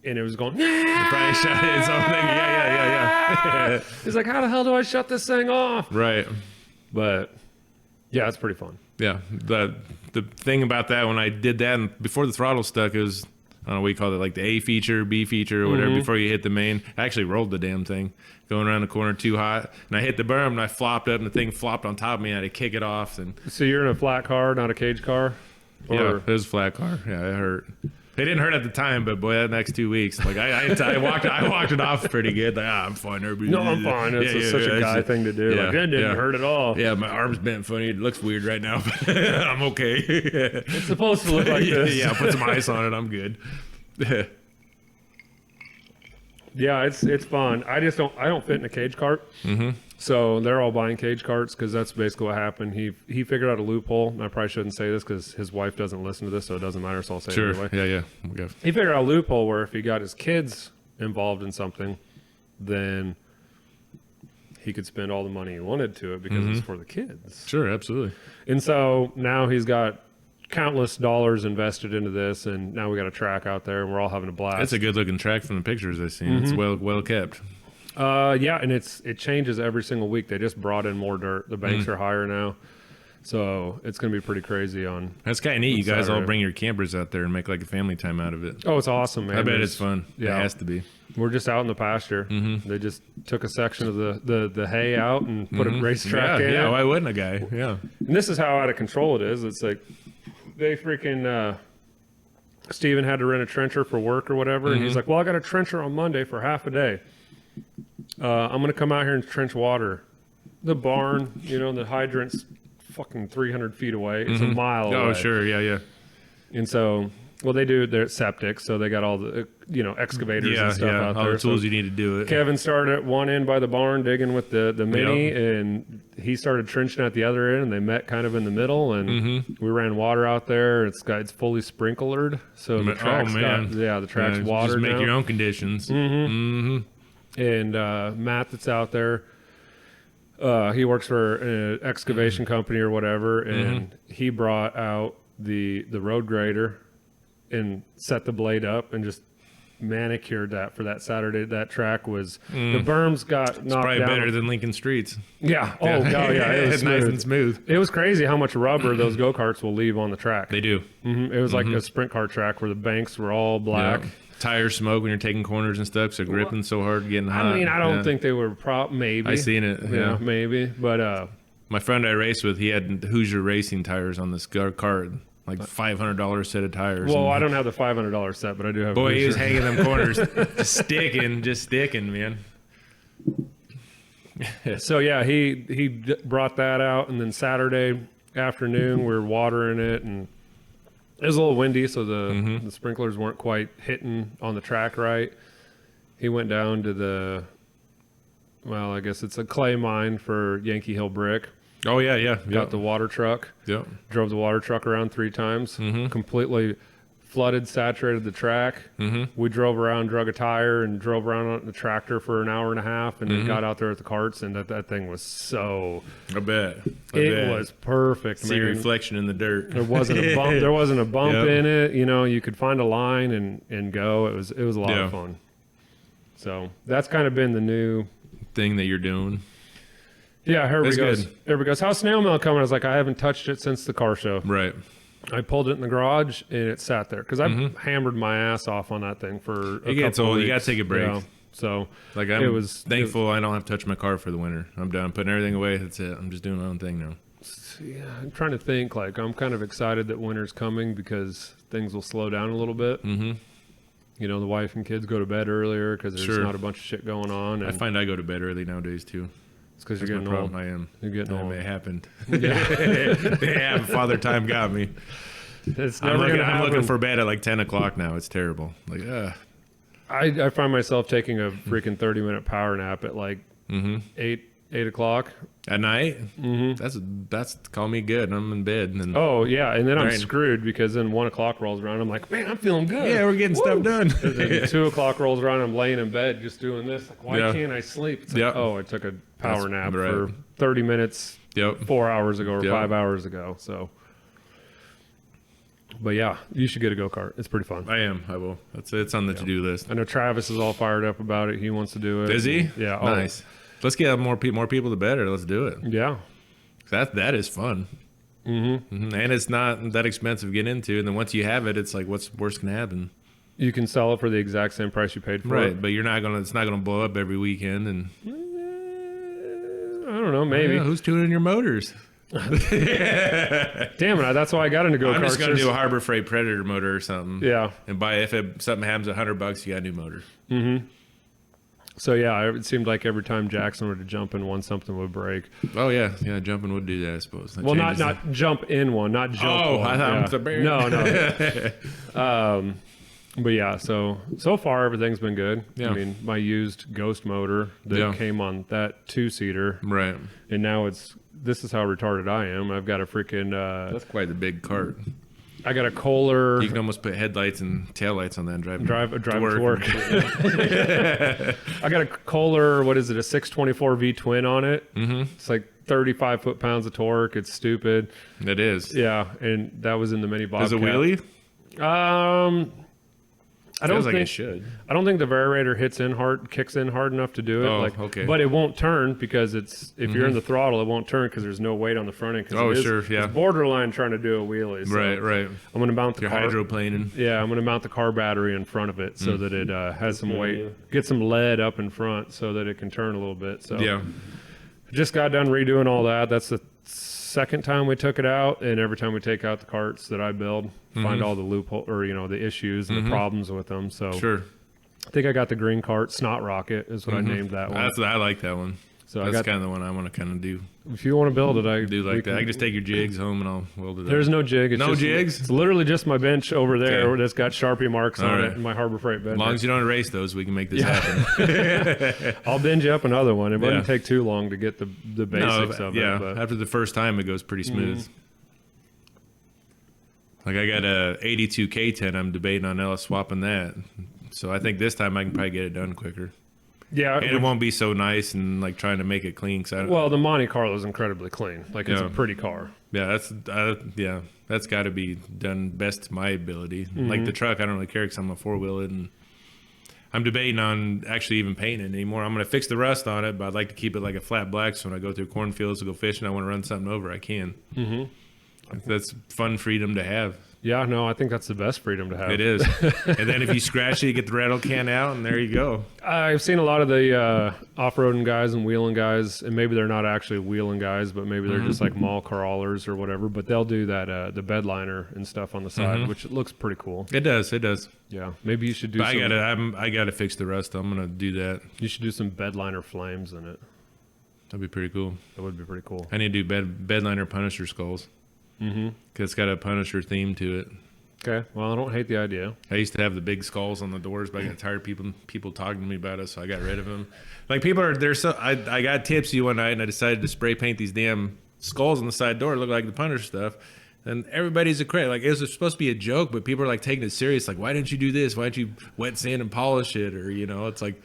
it was going. Probably shut its own thing. Yeah. He's like, "How the hell do I shut this thing off?" Right. But yeah, it's pretty fun. Yeah. The thing about that, when I did that, and before the throttle stuck, it was, I don't know what you call it, the A feature, B feature, or whatever, before you hit the main. I actually rolled the damn thing going around the corner too hot, and I hit the berm, and I flopped up, and the thing flopped on top of me, and I had to kick it off. And so you're in a flat car, not a cage car? Yeah, it was a flat car. Yeah, it hurt. It didn't hurt at the time, but boy, that next 2 weeks, I walked it off pretty good. I'm fine. No, I'm fine. It's such a guy thing to do. That didn't hurt at all. Yeah, my arm's bent funny. It looks weird right now, but I'm okay. It's supposed to look like this. Yeah, put some ice on it. I'm good. Yeah, it's fun. I don't fit in a cage cart. So they're all buying cage carts because that's basically what happened. He figured out a loophole. And I probably shouldn't say this because his wife doesn't listen to this, so it doesn't matter. So I'll say it anyway. Yeah. Okay. He figured out a loophole where if he got his kids involved in something, then he could spend all the money he wanted to it because it's for the kids. Sure, absolutely. And so now he's got countless dollars invested into this, and now we got a track out there, and we're all having a blast. It's a good looking track from the pictures I've seen. It's well kept. Yeah, and it changes every single week. They just brought in more dirt. The banks are higher now, so it's going to be pretty crazy on. That's kind of neat. You guys Saturday. all bring your campers out there and make like a family time out of it. Oh, it's awesome, man. I bet it's fun. Yeah. It has to be. We're just out in the pasture. They just took a section of the hay out and put a racetrack in. Yeah, why wouldn't a guy? Yeah. And this is how out of control it is. It's like they freaking Steven had to rent a trencher for work or whatever, and he's like, "Well, I got a trencher on Monday for half a day. I'm gonna come out here and trench water. The barn, the hydrant's fucking 300 feet away. It's a mile away. Oh, sure. Yeah. And so, well, they do their septic, so they got all the excavators and stuff out all there. the tools So you need to do it. Kevin started at one end by the barn digging with the mini, and he started trenching at the other end, and they met kind of in the middle, and we ran water out there. It's fully sprinklered, so the track's the track's watered Just make now. your own conditions. And Matt that's out there, he works for an excavation company or whatever, and he brought out the road grader and set the blade up and just manicured that for that Saturday. That track was the berms got knocked Probably down. better than Lincoln Streets. Yeah. Oh, God, yeah. It was It's nice and smooth. It was crazy how much rubber those go-karts will leave on the track. They do. It was like a sprint car track where the banks were all black. Yeah. Tires smoke when you're taking corners and stuff, so gripping so hard, getting hot. I mean, I don't think they were maybe. I seen it. Yeah. Maybe. But My friend I raced with, he had Hoosier Racing tires on this cart, like $500 set of tires. well, and I don't have the $500 set, but I do have. boy, he was Hoosier. hanging them corners, just sticking, man. So yeah, he brought that out, and then Saturday afternoon we were watering it, and it was a little windy, so the sprinklers weren't quite hitting on the track right. He went down to I guess it's a clay mine for Yankee Hill Brick. Oh yeah. Got the water truck. Yep. Drove the water truck around 3 times. Completely flooded, saturated the track. We drove around, drug a tire, and drove around on the tractor for an hour and a half, and then got out there with the carts, and that thing was so. I bet. It was perfect. See man. reflection in the dirt. There wasn't a bump. There wasn't a bump in it. You could find a line and go. It was a lot of fun. So that's kind of been the new thing that you're doing. Yeah, here That's we goes. good. Here we goes. How's snail mail coming? I was like, I haven't touched it since the car show. Right. I pulled it in the garage and it sat there because I've hammered my ass off on that thing for It gets couple old. weeks. You gotta take a break. So Like I'm thankful I don't have to touch my car for the winter. I'm done putting everything away. That's it. I'm just doing my own thing now. Yeah, I'm trying to think. Like, I'm kind of excited that winter's coming because things will slow down a little bit. The wife and kids go to bed earlier because there's not a bunch of shit going on. And I find I go to bed early nowadays too. it's because you're That's getting my old. problem. I am. You're getting old. It happened. Yeah. Yeah, Father Time got me. It's never going to happen. I'm looking for bed at like 10 o'clock now. It's terrible. Like, I find myself taking a freaking 30-minute power nap at like 8 o'clock. At night? That's call me good. I'm in bed. And Oh, yeah. And then I'm Right. screwed because then 1 o'clock rolls around. I'm like, man, I'm feeling good. yeah, we're getting stuff done. And then 2 o'clock rolls around. I'm laying in bed just doing this. Like, why Yeah. can't I sleep? It's like, Yep. oh, I took a power That's nap right. for 30 minutes Yep. 4 hours ago or Yep. 5 hours ago. So, but yeah, you should get a go-kart. It's pretty fun. I am. I will. It's on the to-do list. I know Travis is all fired up about it. He wants to do it. Is he? Yeah. Oh, Nice. Let's get more people the better. Let's do it. Yeah. That is fun. And it's not that expensive to get into. And then once you have it, it's like, what's worse can happen? You can sell it for the exact same price you paid for Right. it. But it's not gonna blow up every weekend. And I don't know. Maybe. yeah, who's tuning your motors? Damn it. That's why I got into go-karts. I'm just gonna do a Harbor Freight Predator motor or something. Yeah. And something happens $100, you got a new motor. So yeah, it seemed like every time Jackson were to jump in one, something would break. Oh yeah, jumping would do that, I suppose. That Well, changes not jump in one, not jump. Oh, one. I thought it was a bear. No. But yeah, so far everything's been good. Yeah. I mean, my used Ghost motor that came on that 2-seater, Right. and now this is how retarded I am. I've got a freaking That's quite the big cart. I got a Kohler. You can almost put headlights and taillights on that and drive to work. I got a Kohler, what is it, a 624 V twin on it. Mm-hmm. It's like 35 foot-pounds of torque. It's stupid. It is. Yeah, and that was in the mini Bobcat. Does it wheelie? I don't think it should. I don't think the variator kicks in hard enough to do it. Oh, okay. But it won't turn because if you're in the throttle, it won't turn because there's no weight on the front end. Oh, sure, yeah. It's borderline trying to do a wheelie. So Right. I'm going to mount the car. hydroplaning. Yeah, I'm going to mount the car battery in front of it so that it has some weight. Get some lead up in front so that it can turn a little bit. So Yeah. just got done redoing all that. That's the second time we took it out, and every time we take out the carts that I build, find all the loophole or the issues and the problems with them. So Sure. I think I got the green cart. Snot Rocket is what I named that one. I like that one. So that's kind of the one I want to kind of do. If you want to build it, I Do like that. I can just take your jigs home and I'll weld it There's up. no jig. It's No just, jigs? It's literally just my bench over there Okay. that's got Sharpie marks on right. it. My Harbor Freight bench. As long as you don't erase those, we can make this happen. I'll binge up another one. It wouldn't Yeah. take too long to get the basics of yeah. it. But After the first time, it goes pretty smooth. Like I got a 82 K10. I'm debating on LS swapping that. So I think this time I can probably get it done quicker. yeah, And it won't be so nice and like trying to make it clean. Cause well, the Monte Carlo is incredibly clean. Like it's a pretty car. Yeah, that's got to be done best to my ability. Like the truck, I don't really care because I'm a four-wheeler, and I'm debating on actually even painting it anymore. I'm going to fix the rust on it, but I'd like to keep it like a flat black. So when I go through cornfields to go fishing, I want to run something over, I can. That's fun freedom to have. Yeah, no, I think that's the best freedom to have. It is. And then if you scratch it, you get the rattle can out, and there you go. I've seen a lot of the off-roading guys and wheeling guys, and maybe they're not actually wheeling guys, but maybe they're just like mall crawlers or whatever. But they'll do that the bed liner and stuff on the side, which looks pretty cool. It does. Yeah, maybe you should do. But I gotta fix the rust. I'm gonna do that. You should do some bed liner flames in it. That'd be pretty cool. That would be pretty cool. I need to do bed liner Punisher skulls. Because it's got a Punisher theme to it. Okay, well, I don't hate the idea. I used to have the big skulls on the doors, but I got tired of people talking to me about it, so I got rid of them. Like I got tipsy one night and I decided to spray paint these damn skulls on the side door. It looked like the Punisher stuff. And everybody's a credit. Like it was supposed to be a joke, but people are like taking it serious. Like, why didn't you do this? Why didn't you wet sand and polish it? Or it's like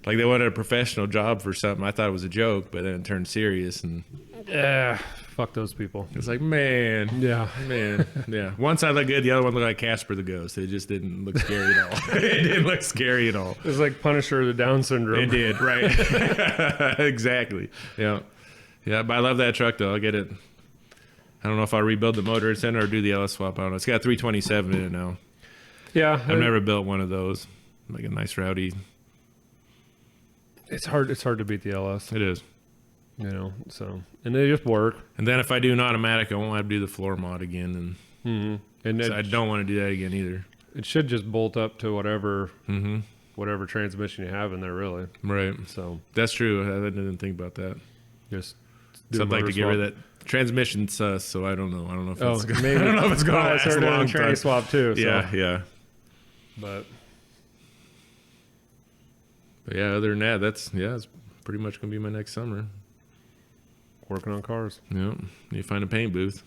they wanted a professional job for something. I thought it was a joke, but then it turned serious and. Yeah, fuck those people. It's like, man. Yeah. One side looked good, the other one looked like Casper the Ghost. It just didn't look scary at all. It didn't look scary at all. It was like Punisher, the Down syndrome. It did, right. Exactly. Yeah. Yeah, but I love that truck, though. I'll get it. I don't know if I'll rebuild the motor it's in or do the LS swap. I don't know. It's got 327 in it now. Yeah. I've never built one of those. Like a nice rowdy. It's hard to beat the LS. It is. And they just work. And then if I do an automatic, I won't have to do the floor mod again. And So I don't want to do that again either. It should just bolt up to whatever transmission you have in there, really. Right. So that's true. I didn't think about that. just. So I'd like to get rid of that. Transmission sus, so I don't know. I don't know if it's maybe. I don't know if it's going to last a long tranny time. swap too. So. Yeah. But yeah, other than that, it's pretty much going to be my next summer. working on cars. Yeah, you find a paint booth.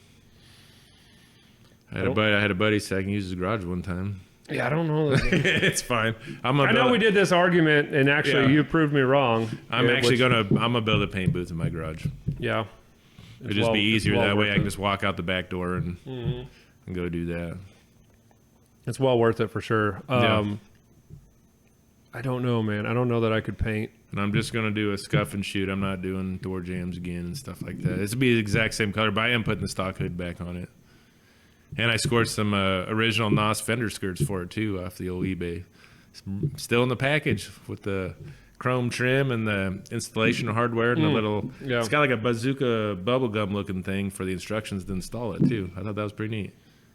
I had a buddy say I can use his garage one time. Yeah, I don't know. It's fine. I know we did this argument, and actually, you proved me wrong. I'm gonna build a paint booth in my garage. Yeah, It'd just be easier that way. I can just walk out the back door and go do that. It's well worth it for sure. Yeah. I don't know, man. I don't know that I could paint. And I'm just gonna do a scuff and shoot. I'm not doing door jams again and stuff like that. It's be the exact same color, but I am putting the stock hood back on it. And I scored some original NOS fender skirts for it too off the old eBay. Still in the package with the chrome trim and the installation hardware and the little. Yeah. It's got like a bazooka bubblegum looking thing for the instructions to install it too. I thought that was pretty neat.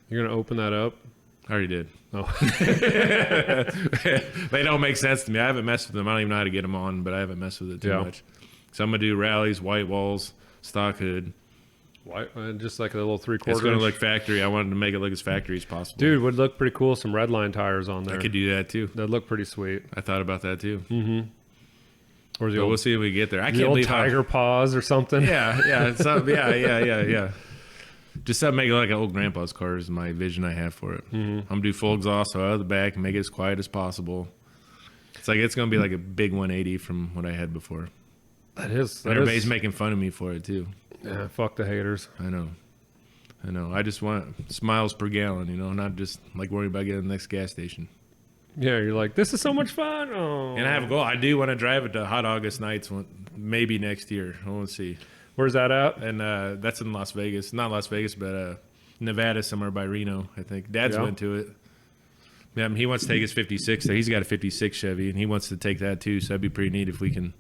You're gonna open that up? I already did. Oh, They don't make sense to me. I haven't messed with them. I don't even know how to get them on, but I haven't messed with it too much. So I'm gonna do rallies, white walls, stock hood, Why? Just like a little 3/4. It's going to look factory. I wanted to make it look as factory as possible. Dude, would look pretty cool. Some redline tires on there. I could do that too. That'd look pretty sweet. I thought about that too. Mm-hmm. Or the But old, we'll see if we get there. I the can't old believe tiger paws or something. Yeah. Just to make it like an old grandpa's car is my vision I have for it. Mm-hmm. I'm gonna do full exhaust so out of the back and make it as quiet as possible. It's gonna be like a big 180 from what I had before. That is. Everybody's making fun of me for it too. Yeah, fuck the haters. I know. I just want miles per gallon, not just like worrying about getting the next gas station. Yeah, you're like, this is so much fun. Oh. And I have a goal. I do want to drive it to Hot August Nights, maybe next year. I want to see. Where's that at? And that's in Las Vegas. Not Las Vegas, but Nevada, somewhere by Reno, I think. Dad's went to it. Yeah, he wants to take his 56. So he's got a 56 Chevy, and he wants to take that too. So that'd be pretty neat if we can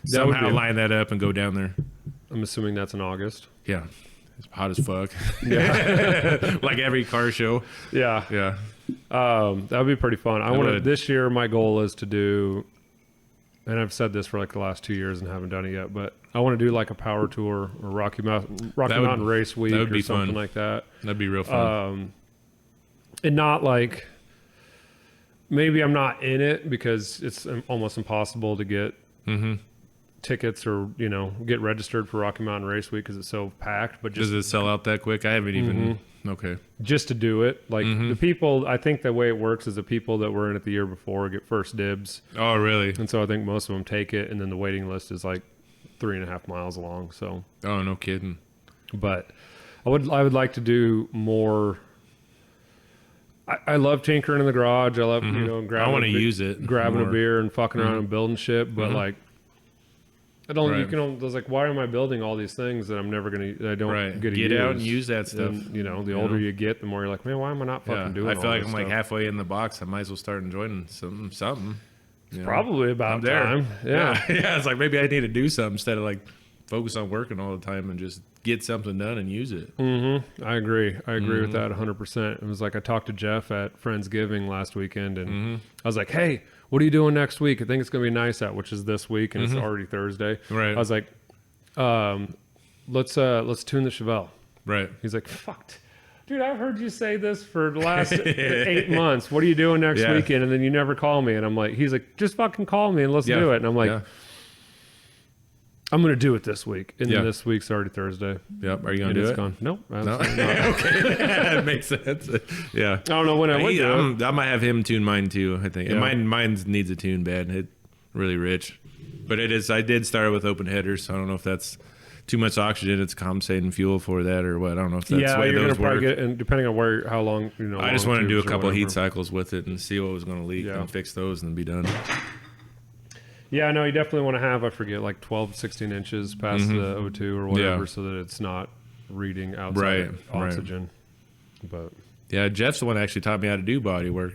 somehow line that up and go down there. I'm assuming that's in August. Yeah. It's hot as fuck. Yeah. Like every car show. Yeah. Yeah. That would be pretty fun. This year, my goal is to do, and I've said this for like the last 2 years and haven't done it yet, but I want to do like a power tour or Rocky Mountain Race Week or something like that. That'd be real fun. And not like, maybe I'm not in it because it's almost impossible to get tickets or get registered for Rocky Mountain Race Week because it's so packed. But does it sell out that quick? I haven't even. Okay. Just to do it, like the people. I think the way it works is the people that were in it the year before get first dibs. Oh, really? And so I think most of them take it, and then the waiting list is like 3.5 miles long. So. Oh, no kidding. But I would like to do more. I love tinkering in the garage. I love grabbing. I want to use it, grabbing a beer and fucking around and building shit. But like, I don't. Right. You can. I was like, why am I building all these things that I'm never gonna? I don't get to get use. out and use that stuff. And, the older you get, the more you're like, man, why am I not fucking doing? I feel like I'm stuff? like halfway in the box. I might as well start enjoying something. Probably about time. Yeah. It's like maybe I need to do something instead of like focus on working all the time and just get something done and use it. I agree with that 100%. It was like I talked to Jeff at Friendsgiving last weekend, and I was like, hey, what are you doing next week? I think it's gonna be nice out, which is this week, and it's already Thursday. Right. I was like, let's tune the Chevelle. Right. He's like, fuck, dude, I've heard you say this for the last 8 months. What are you doing next weekend? And then you never call me. And I'm like, he's like, just fucking call me and let's do it. And I'm like, I'm going to do it this week. And then this week's already Thursday. Yep. Are you going to do it? Gone. Nope. No. Okay. That makes sense. Yeah. I don't know when I would do it. I might have him tune mine too, I think. Yeah. And mine needs a tune bad. It's really rich. But it is, I did start with open headers, so I don't know if that's too much oxygen. It's compensating fuel for that or what. I don't know if that's the way those work. And depending on how long, I just want to do a couple of heat cycles with it and see what was going to leak and fix those and be done. Yeah, no, you definitely want to have, I forget, like 12, 16 inches past the O2 or whatever so that it's not reading outside oxygen. But yeah, Jeff's the one that actually taught me how to do body work.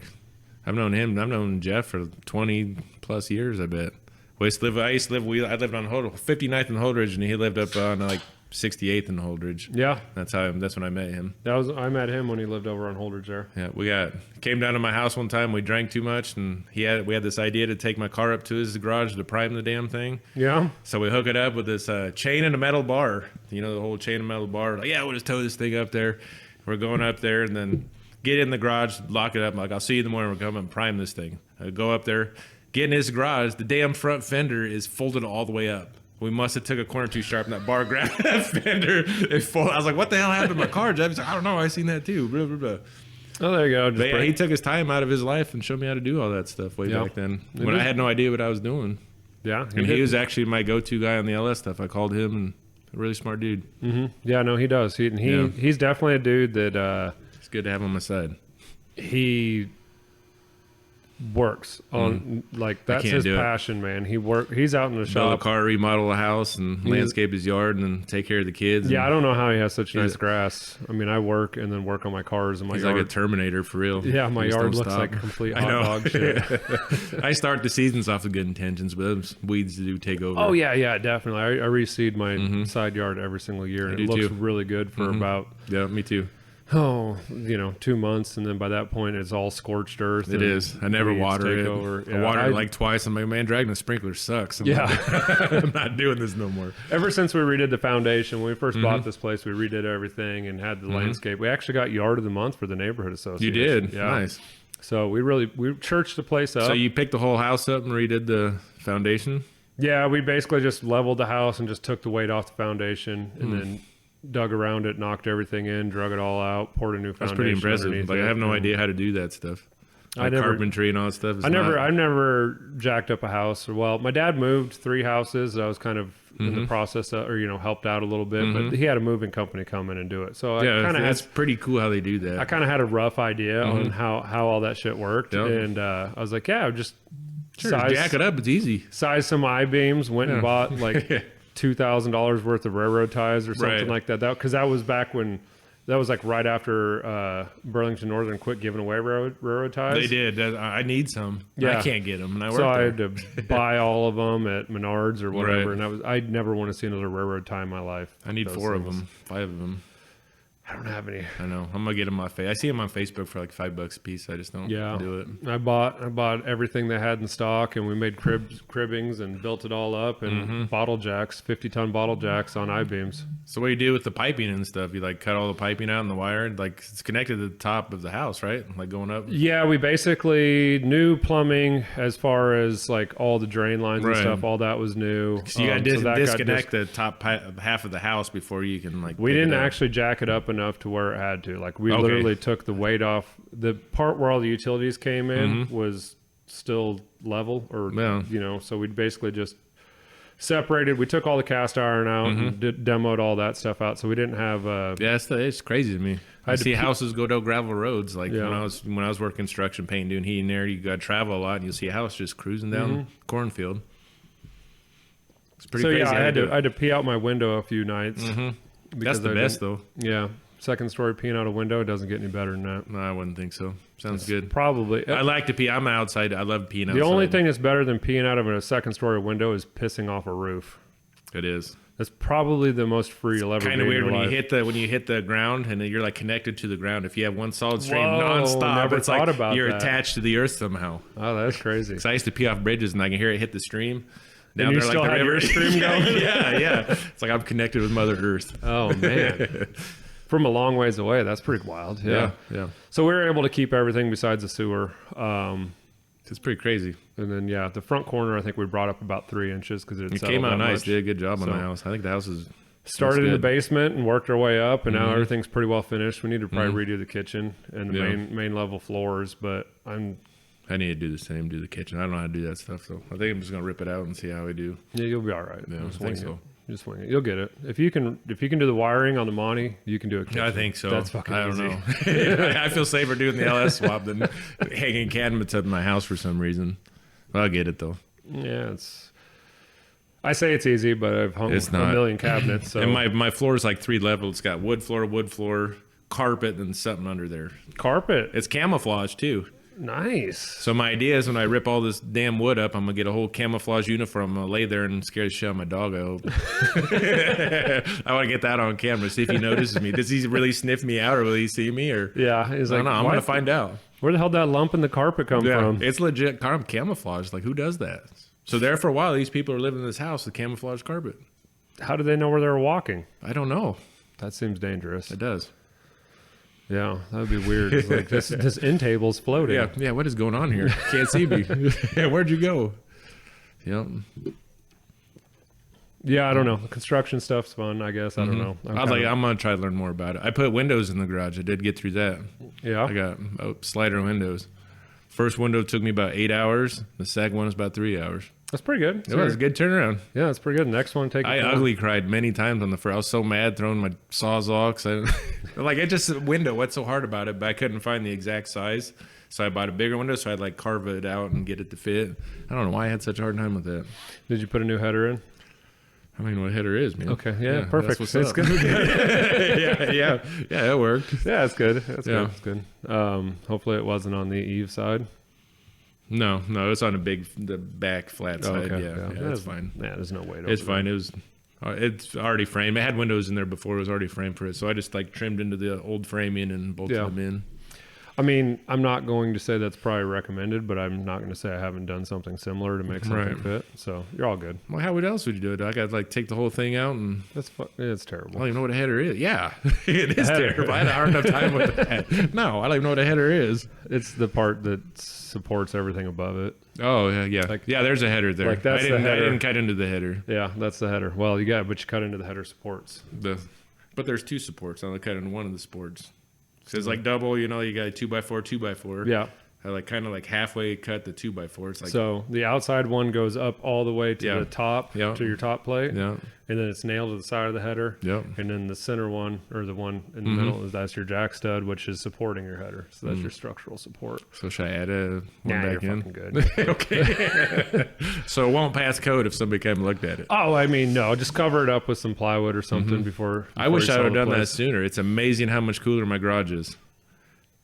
I've known Jeff for 20 plus years, I bet. I lived on 59th and Holdridge, and he lived up on like 68th and Holdridge. Yeah, that's when I met him. I met him when he lived over on Holdridge there. Yeah, came down to my house one time. We drank too much, and we had this idea to take my car up to his garage to prime the damn thing. Yeah. So we hook it up with this chain and a metal bar. The whole chain and metal bar. Like, we'll just tow this thing up there. We're going up there, and then get in the garage, lock it up. I'm like, I'll see you in the morning. We're coming and prime this thing. I go up there. Get in his garage, the damn front fender is folded all the way up. We must have took a corner too sharp and that bar grabbed that fender. I was like, what the hell happened to my car, Jeff? He's like, I don't know. I seen that too. Blah, blah, blah. Oh, there you go. He took his time out of his life and showed me how to do all that stuff way back then when I had no idea what I was doing. Yeah. He was actually my go-to guy on the LS stuff. I called him, and a really smart dude. Yeah, no, he does. He's definitely a dude that... it's good to have on my side. He works on that's his passion, man. He's out in the shop, build a car, remodel a house, and landscape his yard, and then take care of the kids. I don't know how he has such nice grass. I mean, I work and then work on my cars, and my yard, like a Terminator for real. Yeah, my yard looks like complete hot dog shit. I start the seasons off with good intentions, but those weeds do take over. Oh yeah, definitely. I reseed my side yard every single year, and it looks really good for about me too. 2 months, and then by that point it's all scorched earth. It is. I never water it. Yeah, I watered it like twice. I'm like, man, dragging a sprinkler sucks. I'm not doing this no more. Ever since we redid the foundation, when we first bought this place, we redid everything and had the landscape. We actually got Yard of the Month for the neighborhood association. You did? Yeah. Nice. So we churched the place up. So you picked the whole house up and redid the foundation? Yeah, we basically just leveled the house and just took the weight off the foundation and then dug around it, knocked everything in, drug it all out, poured a new foundation. That's pretty impressive. Like, I have no idea how to do that stuff. Like carpentry and all that stuff. I never jacked up a house. Well, my dad moved 3 houses. I was kind of in the process of, or helped out a little bit, but he had a moving company come in and do it. So that's pretty cool how they do that. I kind of had a rough idea on how all that shit worked, and I was like, just jack it up. It's easy. Size some I-beams. Went and bought like $2,000 worth of railroad ties or something like that. Because that was back when. That was like right after Burlington Northern quit giving away railroad ties. They did. I need some. Yeah. I can't get them. And so I had to buy all of them at Menards or whatever. And I'd never want to see another railroad tie in my life. I need 4 of them, 5 of them. I don't have any. I know. I'm gonna get them on face. I see them on Facebook for like $5 a piece. I just don't do it. I bought everything they had in stock, and we made cribbings and built it all up, and bottle jacks, 50-ton bottle jacks on I-beams. So what do you do with the piping and stuff? You like cut all the piping out and the wire? Like it's connected to the top of the house, right? Like going up? Yeah, we basically new plumbing as far as like all the drain lines and stuff. All that was new. So you got to disconnect the top half of the house before you can like. We didn't actually jack it up enough to where it had to. Like we literally took the weight off. The part where all the utilities came in was still level, or so we basically just separated. We took all the cast iron out and demoed all that stuff out, so we didn't have it's crazy to me. I see houses go down gravel roads like when I was working construction, painting, doing heating there. You got to travel a lot and you'll see a house just cruising down cornfield. It's pretty crazy. I had to pee out my window a few nights. That's the best though. Yeah. Second story peeing out a window, it doesn't get any better than that. No, I wouldn't think so. Sounds good. Probably. I like to pee. I'm outside. I love peeing outside. The only thing that's better than peeing out of a second story window is pissing off a roof. It is. That's probably the most free you'll ever be. Kind of weird when you hit the ground and then you're like connected to the ground. If you have one solid stream nonstop, never it's thought like about you're that. attached to the earth somehow. Oh, that's crazy. Because I used to pee off bridges and I can hear it hit the stream. Down there, still like the river. Your stream going? yeah. It's like I'm connected with Mother Earth. Oh man. From a long ways away. That's pretty wild. Yeah. So we were able to keep everything besides the sewer. It's pretty crazy. And then the front corner, I think we brought up about 3 inches because it came out nice. Did a good job on the house. I think the house is started in the basement and worked our way up, and now everything's pretty well finished. We need to probably redo the kitchen and the main level floors, but I need to do the same. Do the kitchen. I don't know how to do that stuff, so I think I'm just gonna rip it out and see how we do. Yeah, you'll be all right. Yeah, I think so. Just wing it. You'll get it. If you can do the wiring on the Monte, you can do it. I think so. That's fucking easy. I don't know. I feel safer doing the LS swap than hanging cabinets up in my house for some reason. I'll get it though. Yeah, I say it's easy, but I've hung a million cabinets. So. And my floor is like 3 levels. It's got wood floor, carpet, and something under there. Carpet? It's camouflage too. Nice. So my idea is when I rip all this damn wood up, I'm gonna get a whole camouflage uniform. I'm gonna lay there and scare the shit out of my dog. I hope. I want to get that on camera. See if he notices me. Does he really sniff me out, or will he see me? Or he's like, I'm gonna find out. Where the hell did that lump in the carpet come from? It's legit camouflage. Like who does that? So there for a while, these people are living in this house with camouflage carpet. How do they know where they were walking? I don't know. That seems dangerous. It does. Yeah, that would be weird. It's like this end table's floating. Yeah. What is going on here? Can't see me. Where'd you go? Yep. Yeah, I don't know. The construction stuff's fun, I guess. I don't know. I'm gonna try to learn more about it. I put windows in the garage. I did get through that. Yeah. I got slider windows. First window took me about 8 hours. The second one was about 3 hours. That's pretty good. It was a good turnaround. Yeah, that's pretty good. Next one, I ugly cried many times on the first. I was so mad throwing my Sawzalls. Window. What's so hard about it? But I couldn't find the exact size, so I bought a bigger window. So I'd like carve it out and get it to fit. I don't know why I had such a hard time with that. Did you put a new header in? I mean, what header is, man? Okay, yeah, perfect. It's good. yeah, it worked. Yeah, it's good. That's good. It's good. Hopefully, it wasn't on the eave side. No, it's on the back flat side. Okay. Yeah, that's fine. Yeah, there's no way to. It's fine. It was It's already framed. It had windows in there before. It was already framed for it. So I just like trimmed into the old framing and bolted them in. I mean, I'm not going to say that's probably recommended, but I'm not going to say I haven't done something similar to make something fit. So you're all good. Well, how else would you do it? I got to like take the whole thing out and it's terrible. I don't even know what a header is. Yeah, it is terrible. I had a hard enough time with that. No, I don't even know what a header is. It's the part that supports everything above it. Oh yeah. Like, yeah, there's a header there. Like that's I didn't cut into the header. Yeah, that's the header. Well, but you cut into the header supports. But there's 2 supports. I only cut into one of the supports. So it's like double, you got a 2x4, 2x4. Yeah. I like kind of like halfway cut the 2x4. It's like, so the outside one goes up all the way to the top, to your top plate. Yeah. And then it's nailed to the side of the header. Yep. And then the center one, or the one in the middle, that's your jack stud, which is supporting your header. So that's your structural support. So should I add one back you're in? Fucking good. Okay. So it won't pass code if somebody came and looked at it. Oh, I mean, no. Just cover it up with some plywood or something before I wish I would have done that place. sooner. It's amazing how much cooler my garage is.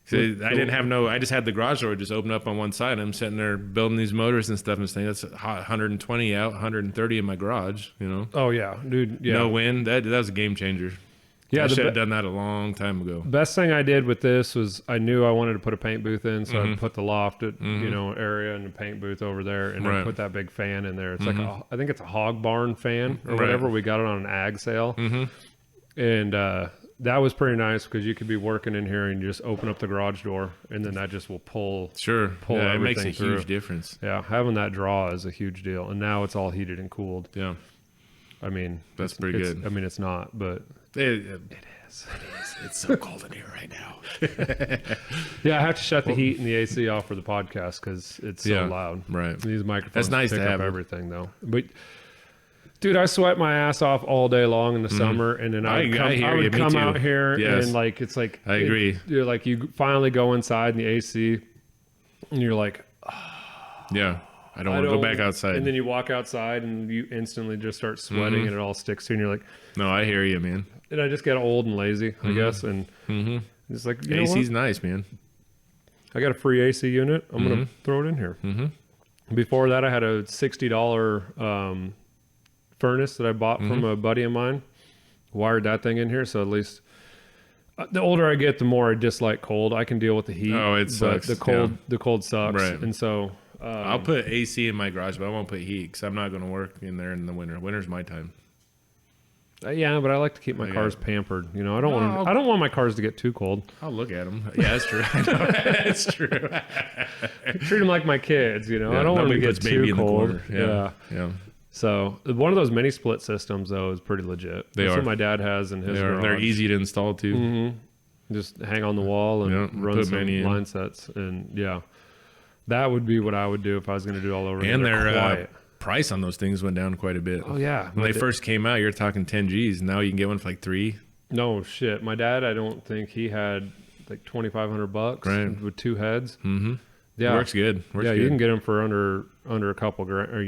So I just had the garage door just open up on one side. I'm sitting there building these motors and stuff and saying that's 120 out, 130 in my garage, Oh yeah, dude. Yeah. No wind. That was a game changer. Yeah, I should have done that a long time ago. Best thing I did with this was I knew I wanted to put a paint booth in, so I put the loft area and the paint booth over there, and I put that big fan in there. It's like I think it's a hog barn fan or whatever. We got it on an ag sale, and that was pretty nice because you could be working in here and you just open up the garage door, and then that just will pull. Sure, pull it makes a through. huge difference. Yeah, having that draw is a huge deal, and now it's all heated and cooled. Yeah, I mean that's pretty good. I mean it's not, but it is. It's so cold in here right now. Yeah, I have to shut the heat and the AC off for the podcast because it's so loud. Right. These microphones That's nice pick to have up everything though. But dude, I sweat my ass off all day long in the summer, and then I would come out here and like it's like I agree. You're like you finally go inside in the AC, and you're like, yeah. I don't want to go back outside. And then you walk outside and you instantly just start sweating and it all sticks to you and you're like, no, I hear you, man. And I just get old and lazy, I guess. And it's like, you know AC's what? Nice, man. I got a free AC unit. I'm going to throw it in here. Before that, I had a $60 furnace that I bought from a buddy of mine. Wired that thing in here. So at least the older I get, the more I dislike cold. I can deal with the heat. Oh, it sucks. But the cold sucks. Right. And so... I'll put AC in my garage, but I won't put heat because I'm not going to work in there in the winter. Winter's my time. Yeah, but I like to keep my cars pampered. I don't want my cars to get too cold. I'll look at them. Yeah, that's true. That's true. Treat them like my kids. I don't want them to get too cold. Yeah. So one of those mini split systems though is pretty legit. That's what my dad has in his garage. They're easy to install too. Just hang on the wall and run some line sets, and that would be what I would do if I was going to do it all over. And their price on those things went down quite a bit. Oh yeah, when they first came out, you're talking 10 G's. Now you can get one for like 3. No shit. My dad, I don't think he had like $2,500 with 2 heads. Yeah, works good. You can get them for under a couple grand, or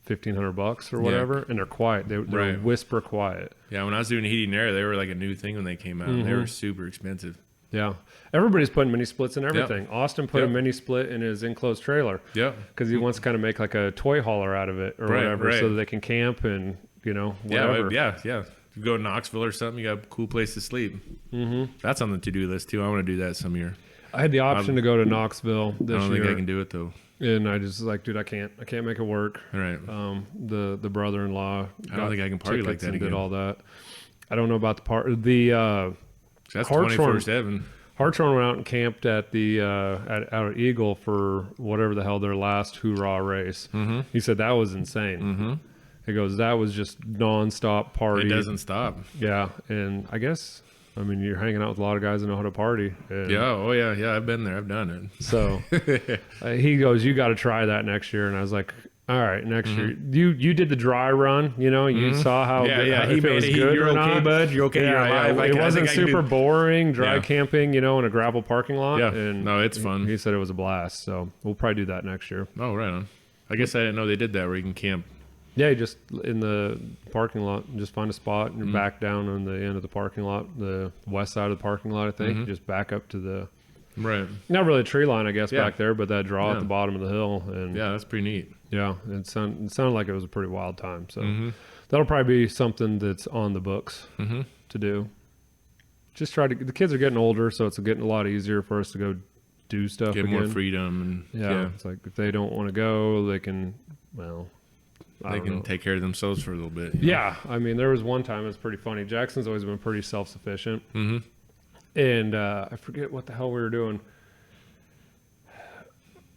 $1,500 or whatever, and they're quiet. They're whisper quiet. Yeah, when I was doing heating and air, they were like a new thing when they came out. And they were super expensive. Yeah, everybody's putting mini splits in everything. Yep. Austin put a mini split in his enclosed trailer. Yeah, because he wants to kind of make like a toy hauler out of it or whatever, so that they can camp and whatever. Yeah. You go to Knoxville or something, you got a cool place to sleep. That's on the to-do list too. I want to do that some year. I had the option to go to Knoxville this year. I don't think I can do it though. And I just like, dude, I can't make it work. All right. The brother-in-law. I don't think I can party like that again. Did all that. I don't know about the part. That's 24/7. Hartshorn went out and camped at the out at Eagle for whatever the hell their last hoorah race. He said that was insane. He goes, that was just nonstop party. It doesn't stop. Yeah, and I guess you're hanging out with a lot of guys that know how to party. Yeah. I've been there. I've done it. So he goes, you got to try that next year, and I was like, all right, next year. You did the dry run, you saw how he made it. You're okay, bud. You're okay. You're alive. It wasn't super boring dry camping, in a gravel parking lot. Yeah, and no, it's fun. He said it was a blast, so we'll probably do that next year. Oh, right on. I guess I didn't know they did that where you can camp. Yeah, you just in the parking lot, just find a spot and you're back down on the end of the parking lot, the west side of the parking lot, I think. You just back up to the not really a tree line, I guess, back there, but that draw at the bottom of the hill. And yeah, that's pretty neat. Yeah, it sounded like it was a pretty wild time. So that'll probably be something that's on the books to do. Just try to. The kids are getting older, so it's getting a lot easier for us to go do stuff. Get more freedom, and yeah, it's like if they don't want to go, they can. Well, they can take care of themselves for a little bit. Yeah, I mean, there was one time it was pretty funny. Jackson's always been pretty self-sufficient, and I forget what the hell we were doing.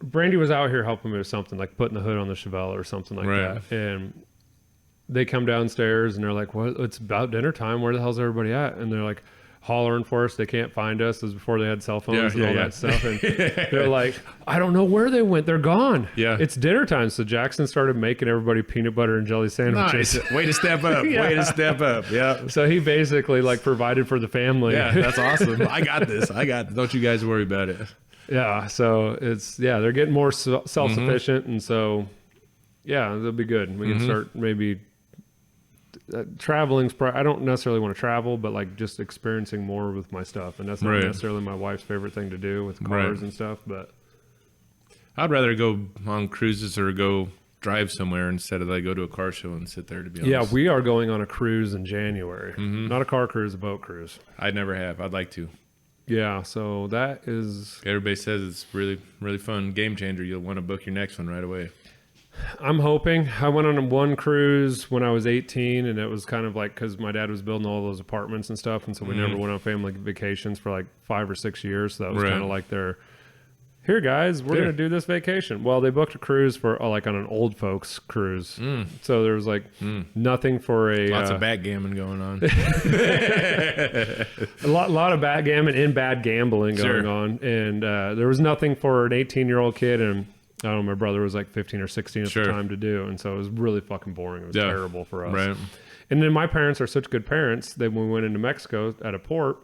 Brandy was out here helping me with something, like putting the hood on the Chevelle or something like that, and they come downstairs and they're like, "Well, it's about dinner time. Where the hell's everybody at?" And they're like, hollering for us. They can't find us. This was before they had cell phones and all that stuff. And they're like, I don't know where they went. They're gone. Yeah. It's dinner time. So Jackson started making everybody peanut butter and jelly sandwiches. Nice. Way to step up. Way to step up. Yeah. So he basically like provided for the family. Yeah, that's awesome. I got this. Don't you guys worry about it. Yeah. So they're getting more self-sufficient. And so, yeah, they'll be good. We can start maybe traveling's I don't necessarily want to travel, but like just experiencing more with my stuff, and that's not necessarily my wife's favorite thing to do with cars and stuff. But I'd rather go on cruises or go drive somewhere instead of like go to a car show and sit there. To be honest, yeah, we are going on a cruise in January. Not a car cruise, a boat cruise. I never have. I'd like to. Yeah, so that is. Everybody says it's really, really fun. Game changer. You'll want to book your next one right away. I'm hoping. I went on one cruise when I was 18, and it was kind of like because my dad was building all those apartments and stuff, and so we never went on family vacations for like 5 or 6 years. So that was kind of like here guys, we're gonna do this vacation. Well, they booked a cruise for like on an old folks cruise, so there was like nothing for lots of backgammon going on. a lot of backgammon and bad gambling going on, and there was nothing for an 18-year-old kid and. I don't know, my brother was like 15 or 16 at the time to do. And so it was really fucking boring. It was terrible for us. Right. And then my parents are such good parents that when we went into Mexico at a port,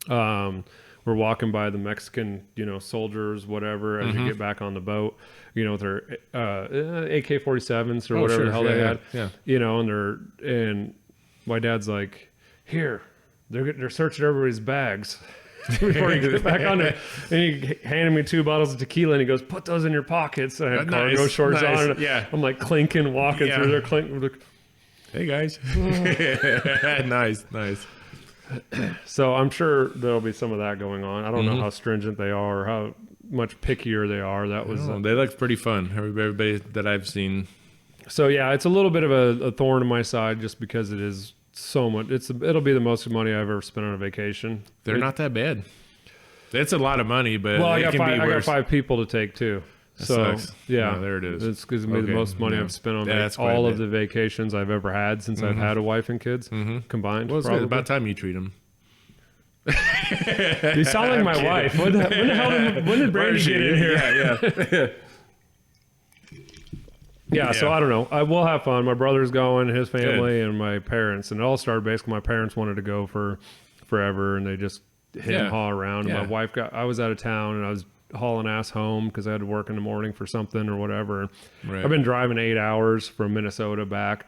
we're walking by the Mexican, soldiers, whatever, as you get back on the boat, with their AK-47s or whatever the hell they had, and my dad's like, here, they're searching everybody's bags. Before you get back on it, and he handed me 2 bottles of tequila, and he goes, "Put those in your pockets." And I had cargo shorts on, and I'm like clinking, walking through there, clinking. Hey guys, nice. So I'm sure there'll be some of that going on. I don't know how stringent they are, or how much pickier they are. That was they look pretty fun. Everybody that I've seen. So yeah, it's a little bit of a thorn in my side, just because it is. So much. It'll be the most money I've ever spent on a vacation. They're not that bad. It's a lot of money, but I got 5 people to take too. That so sucks. yeah, there it is. It's going to be the most money I've spent on all of the vacations I've ever had since I've had a wife and kids combined. Well, it's about time you treat them. You sound like my wife. When did Brandy get in here? Yeah. Yeah, so I don't know. We'll have fun. My brother's going, his family, and my parents. And it all started basically my parents wanted to go for forever, and they just hit and haul around. And my wife I was out of town, and I was hauling ass home because I had to work in the morning for something or whatever. Right. I've been driving 8 hours from Minnesota back.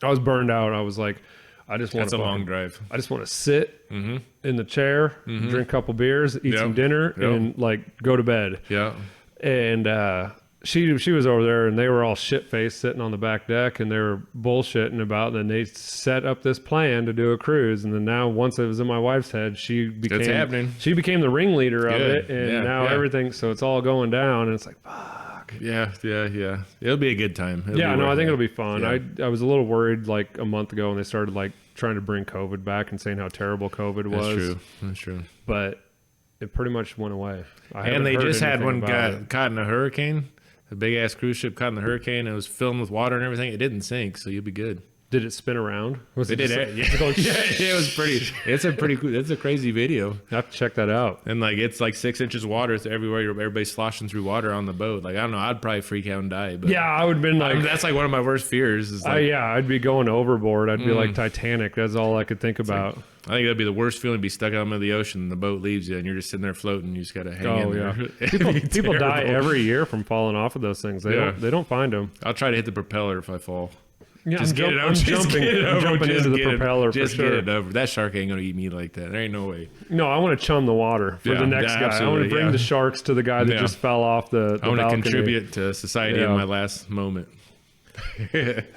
I was burned out. I was like, that's a long drive. I just want to sit in the chair, drink a couple beers, eat some dinner, and like go to bed. Yeah. And she was over there, and they were all shit-faced sitting on the back deck, and they were bullshitting about it. And they set up this plan to do a cruise, and then now once it was in my wife's head, she became the ringleader of it, and now everything. So it's all going down, and it's like fuck. Yeah. It'll be a good time. I think it'll be fun. Yeah. I was a little worried like a month ago when they started like trying to bring COVID back and saying how terrible COVID was. That's true. But it pretty much went away. And they just had one got caught in a hurricane. A big ass cruise ship caught in the hurricane. It was filled with water and everything. It didn't sink, so you'll be good. Did it spin around? It did. It was pretty. It's a crazy video. I have to check that out. And like it's like 6 inches of water everywhere. Everybody's sloshing through water on the boat. Like I don't know. I'd probably freak out and die. But yeah, I would have been like. that's like one of my worst fears. Is like, I'd be going overboard. I'd be like Titanic. That's all I could think about. I think that'd be the worst feeling, be stuck out in the middle of the ocean and the boat leaves you and you're just sitting there floating. You just got to hang in there. Yeah. People die every year from falling off of those things. They don't find them. I'll try to hit the propeller if I fall. Yeah, I'm jumping into the propeller for sure. Just get it over. That shark ain't going to eat me like that. There ain't no way. No, I want to chum the water for the next guy. I want to bring the sharks to the guy that just fell off the balcony. I want to contribute to society in my last moment.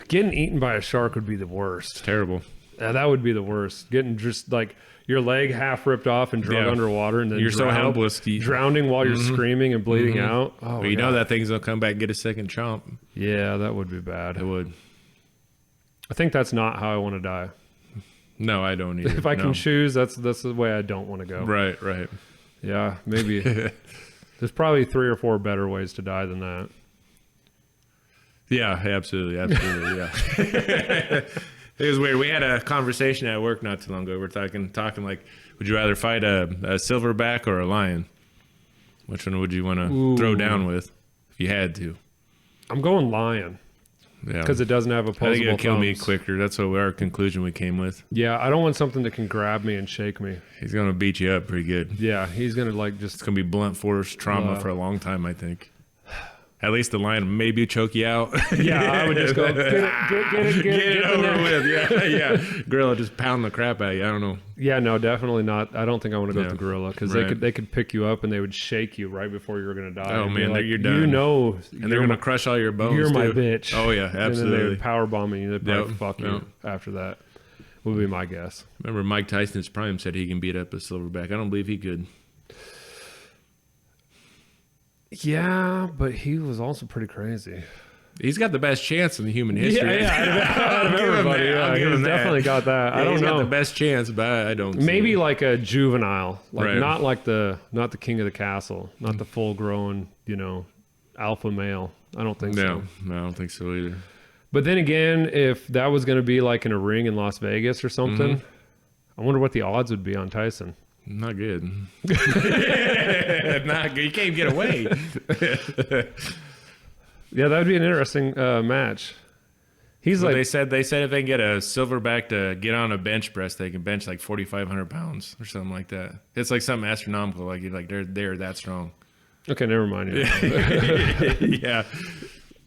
Getting eaten by a shark would be the worst. It's terrible. Yeah, that would be the worst. Getting just like your leg half ripped off and dragged underwater, and then you're so helpless. Drowning while you're screaming and bleeding out. Oh, well, you know that thing's gonna come back and get a second chomp. Yeah, that would be bad. It would. I think that's not how I want to die. No, I don't either. If I can choose, that's the way I don't want to go. Right. Yeah, maybe. There's probably 3 or 4 better ways to die than that. Yeah, absolutely, yeah. It was weird. We had a conversation at work not too long ago. We're talking like, would you rather fight a silverback or a lion? Which one would you want to throw down with if you had to? I'm going lion. Yeah, because it doesn't have opposable I think it'll kill me thumbs. quicker. That's our conclusion we came with. Yeah, I don't want something that can grab me and shake me. He's gonna beat you up pretty good. Yeah, he's gonna like It's gonna be blunt force trauma for a long time, I think. At least the lion maybe choke you out. Yeah, I would just go get it over with. Yeah. Gorilla just pound the crap out of you. I don't know. Yeah, no, definitely not. I don't think I want to go with the gorilla because Right. they could pick you up and they would shake you right before you were gonna die. Oh And man, like, you're done. You know, And they're gonna crush all your bones. you're my too. bitch. Oh yeah, And then they absolutely. would power bomb you. They'd probably fuck you after that. Would be my guess. Remember, Mike Tyson's prime said he can beat up a silverback. I don't believe he could. Yeah, but he was also pretty crazy. He's got the best chance in the human history. Out of everybody. Yeah, he's definitely got that. Yeah, I don't he's know. got the best chance, but I don't. Maybe see it. like a juvenile, like Right. not the king of the castle, not the full grown, alpha male. I don't think so. No, I don't think so either. But then again, if that was going to be like in a ring in Las Vegas or something, I wonder what the odds would be on Tyson. Not good. Not good. You can't get away. Yeah, that would be an interesting match. He's Well, like, they said if they can get a silverback to get on a bench press, they can bench like 4,500 pounds or something like that. It's like something astronomical. Like they're that strong. okay, never mind. Yeah.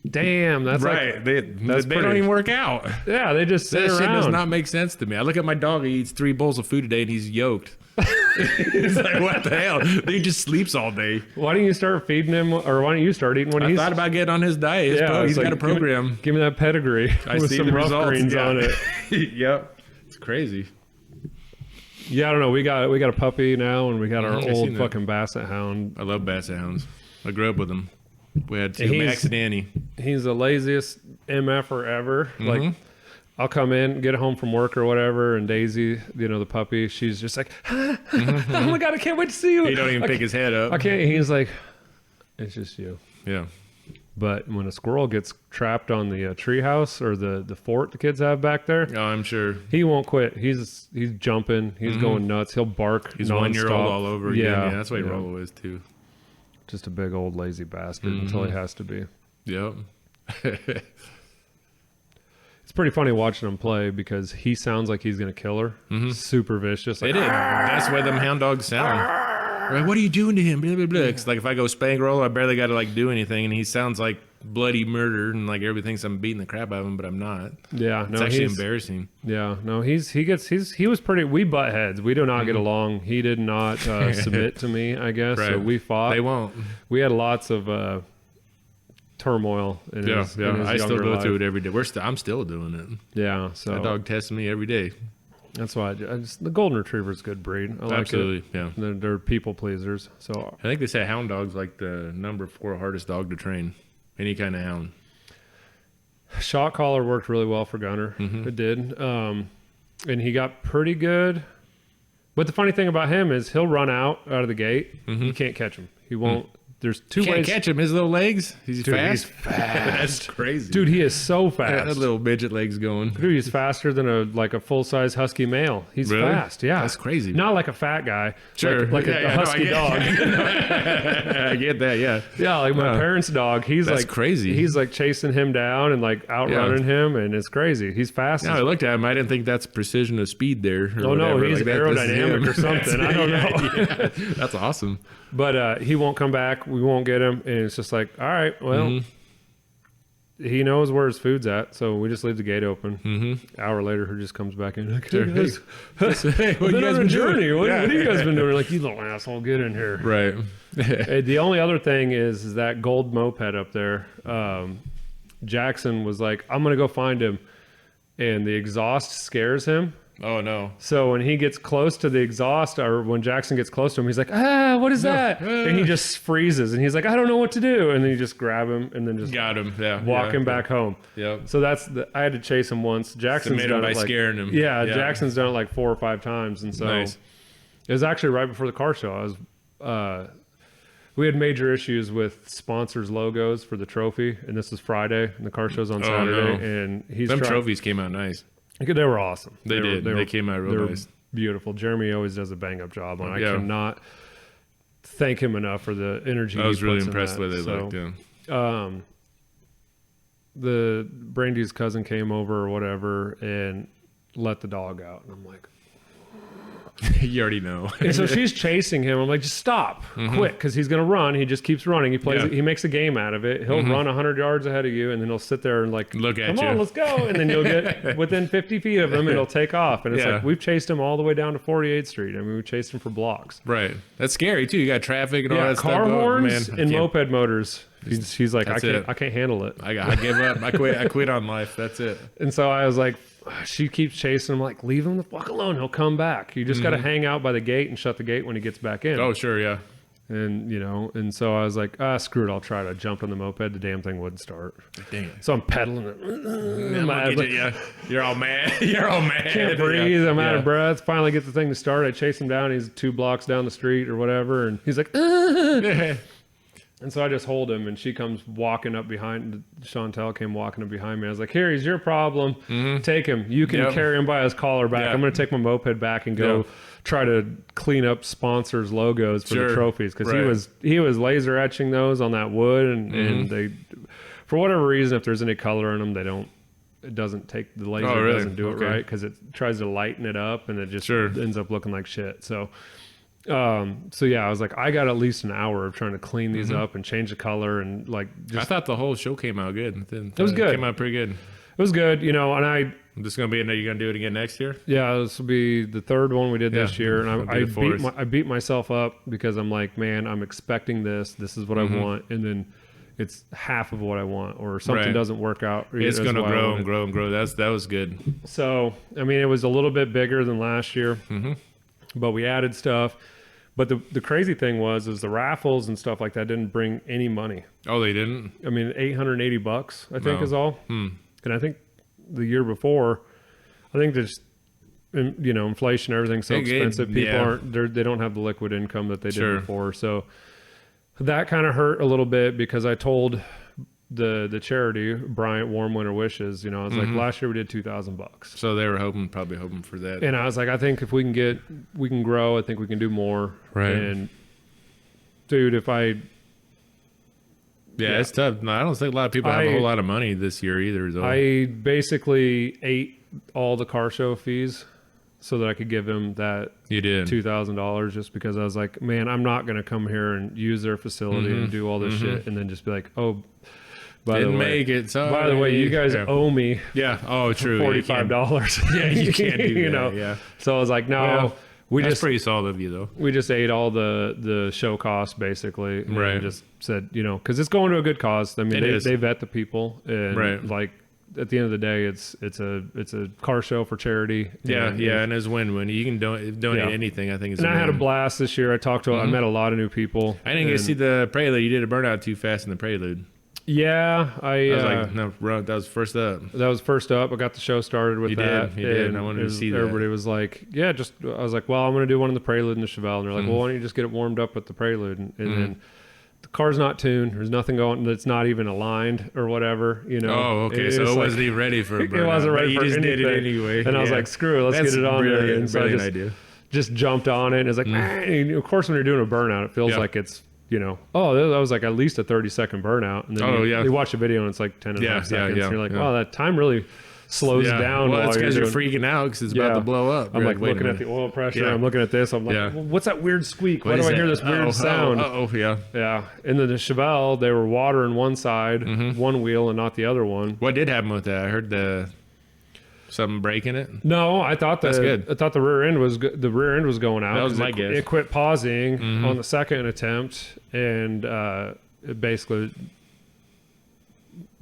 Damn, that's Right. like, They that's don't pretty- even work out. yeah, they just sit That shit does around. not make sense to me. I look at my dog. He eats 3 bowls of food a day, and he's yoked. It's like, what the hell? He just sleeps all day. Why don't you start feeding him, or why don't you start eating when I he's? thought about getting on his diet. He's it's like, got a program. Give me that pedigree I with see some the rough results. greens Yeah. on it. Yep. It's crazy. Yeah, I don't know. We got a puppy now, and we got our I've old seen that. fucking basset hound. I love basset hounds. I grew up with them. We had 2, And Max and Annie. He's the laziest MFer ever. Like, I'll come in, get home from work or whatever, and Daisy, the puppy, she's just like, oh my God, I can't wait to see you. He don't even pick his head up. I can't. He's like, it's just you. Yeah. But when a squirrel gets trapped on the treehouse or the fort the kids have back there, Oh, I'm sure. he won't quit. He's jumping. He's going nuts. He'll bark. He's nonstop. 1 year old all over again. Yeah, Yeah, that's what Rollo is too. Just a big old lazy bastard until he has to be. Yep. It's pretty funny watching him play because he sounds like he's gonna kill her. Super vicious. Like, It is. That's why them hound dogs sound. Like, what are you doing to him? Blah, blah, blah. It's like if I go spank roll, I barely got to like do anything, and he sounds like bloody murder, and like everybody thinks I'm beating the crap out of him, but I'm not. Yeah, no, It's actually he's embarrassing. yeah, no, he was pretty. We butt heads. We do not get along. He did not submit to me, I guess. So Right. we fought. They won't. We had lots of turmoil in Yeah, his, yeah. in his I still younger go life. through it every day. I'm still doing it. Yeah, so That dog tests me every day. that's why the golden retriever's a good breed. I like Absolutely, it. yeah. They're people pleasers. So I think they say hound dog's like the number 4 hardest dog to train. Any kind of hound. shot collar worked really well for Gunner. It did, and he got pretty good. But the funny thing about him is he'll run out of the gate. You can't catch him. He won't. There's 2 Can't ways. catch him. His little legs. He's Dude, fast. he's fast. That's crazy. Dude, he is so That fast. little midget legs going. Dude, he's faster than a full size husky male. He's Really? fast. Yeah, That's crazy. Not like a fat guy. Sure. like Yeah, a yeah, no, husky I dog. I get that, yeah. Yeah, like my parents' dog. He's That's like crazy. He's like chasing him down and like outrunning him, and it's crazy. He's fast. Now I looked at him, I didn't think that's precision of speed there. Oh no, he's like, this is aerodynamic him. or something. I don't know. Yeah. That's awesome. But he won't come back. We won't get him, and it's just like, all right, well, he knows where his food's at, so we just leave the gate open. Hour later, he just comes back in. Like, hey, guys, Hey, I've been on a journey. What Yeah. have you guys been doing? Like, you little asshole, get in here. Right. The only other thing is that gold moped up there. Jackson was like, I'm going to go find him. And the exhaust scares him. Oh, no. So when he gets close to the exhaust, or when Jackson gets close to him, he's like, what is that? And he just freezes, and he's like, I don't know what to do. And then you just grab him and then just got him. Yeah. Walk him back home. Yep. So I had to chase him once. Jackson's done it by scaring him. Yeah, Jackson's done it like 4 or 5 times. And so nice. It was actually right before the car show. We had major issues with sponsors' logos for the trophy, and this was Friday, and the car show's on Saturday. No. And them trophies came out nice. They were awesome. They did. They came out real nice. Beautiful. Jeremy always does a bang-up job on it. I cannot thank him enough for the energy. I was really impressed with it. So, the Brandy's cousin came over or whatever and let the dog out, and I'm like, you already know. And so she's chasing him. I'm like, just stop, quick, because he's going to run. He just keeps running. He plays. He makes a game out of it. He'll run 100 yards ahead of you, and then he'll sit there and like, look at you. Come on, let's go. And then you'll get within 50 feet of him, and he'll take off. And it's like, we've chased him all the way down to 48th Street. I mean, we chased him for blocks. Right. That's scary too. You got traffic and all that car stuff. Horns and moped motors. He's like, I can't handle it. I give up. I quit on life. That's it. And so I was like, she keeps chasing him, like, leave him the fuck alone. He'll come back. You just got to hang out by the gate and shut the gate when he gets back in. Oh, sure, yeah. And, and so I was like, screw it. I'll try to jump on the moped. The damn thing wouldn't start. Dang it. So I'm pedaling it. You're all mad. You're all mad. Can't breathe. I'm out of breath. Finally get the thing to start. I chase him down. He's 2 blocks down the street or whatever. And he's like, And so I just hold him, and she comes walking up behind. Chantel came walking up behind me. I was like, here, he's your problem. Take him. You can carry him by his collar back. I'm going to take my moped back and go try to clean up sponsors' logos for the trophies. Because he was laser etching those on that wood, and they, for whatever reason, if there's any color in them, it doesn't take, the laser doesn't do it right, because it tries to lighten it up, and it just ends up looking like shit. So I was like, I got at least an hour of trying to clean these up and change the color, and like, I thought the whole show came out good. It was good. It came out pretty good. It was good, and I'm just gonna be. Are you gonna do it again next year? Yeah, this will be the 3rd one we did this year, and I beat myself up because I'm like, man, I'm expecting this. This is what I want, and then it's half of what I want, or something doesn't work out. It's gonna grow and grow and grow. That was good. So I mean, it was a little bit bigger than last year, but we added stuff. But the crazy thing was the raffles and stuff like that didn't bring any money. Oh, they didn't? I mean, $880, I think, is all. And I think the year before, I think there's, inflation, everything's so expensive. People they don't have the liquid income that they did before. So that kind of hurt a little bit, because I told the charity, Bryant Warm Winter Wishes, I was like, last year we did $2,000. So they were probably hoping for that. And I was like, I think if we can grow, I think we can do more. Right. And dude, it's tough. No, I don't think a lot of people have a whole lot of money this year either. Though. I basically ate all the car show fees so that I could give him that $2,000, just because I was like, man, I'm not going to come here and use their facility and do all this shit and then just be like, oh, by the way, you guys owe me. Yeah. Oh, true. $45. Yeah, you can't do that. Yeah. So I was like, no, that's pretty solid of you, though. We just ate all the show costs, basically. And just said, because it's going to a good cause. I mean, they vet the people, and like, at the end of the day, it's a car show for charity. And it's win-win. You can donate anything. I think. I had a blast this year. I talked to, I met a lot of new people. I didn't get to see the Prelude. You did a burnout too fast in the Prelude. Yeah, I was like, no, that was first up. That was first up. I got the show started with that. You did. And I wanted to see that. Everybody was like, I was like, well, I'm going to do one in the Prelude and the Chevelle. And they're like, well, why don't you just get it warmed up with the Prelude? And then the car's not tuned. There's nothing going. It's not even aligned or whatever. Oh, okay. So it wasn't even ready for a burnout. It wasn't ready for anything. You just did it anyway. And I was like, screw it. Let's get it on there. And so I just jumped on it. And it's like, and of course, when you're doing a burnout, it feels like it's, that was like at least a 30-second burnout. And then you watch a video and it's like 10 and a half seconds. And you're like, wow, that time really slows down. Well, it's because you're freaking out because it's about to blow up. I'm like looking at the oil pressure. I'm looking at this. I'm like, well, what's that weird squeak? Why do I hear this weird sound? Yeah. And then the Chevelle, they were watering one side, one wheel, and not the other one. What did happen with that? I heard something breaking it. No, I thought that's good. I thought the rear end was the rear end was going out. That was my guess. It quit pausing on the second attempt, and it basically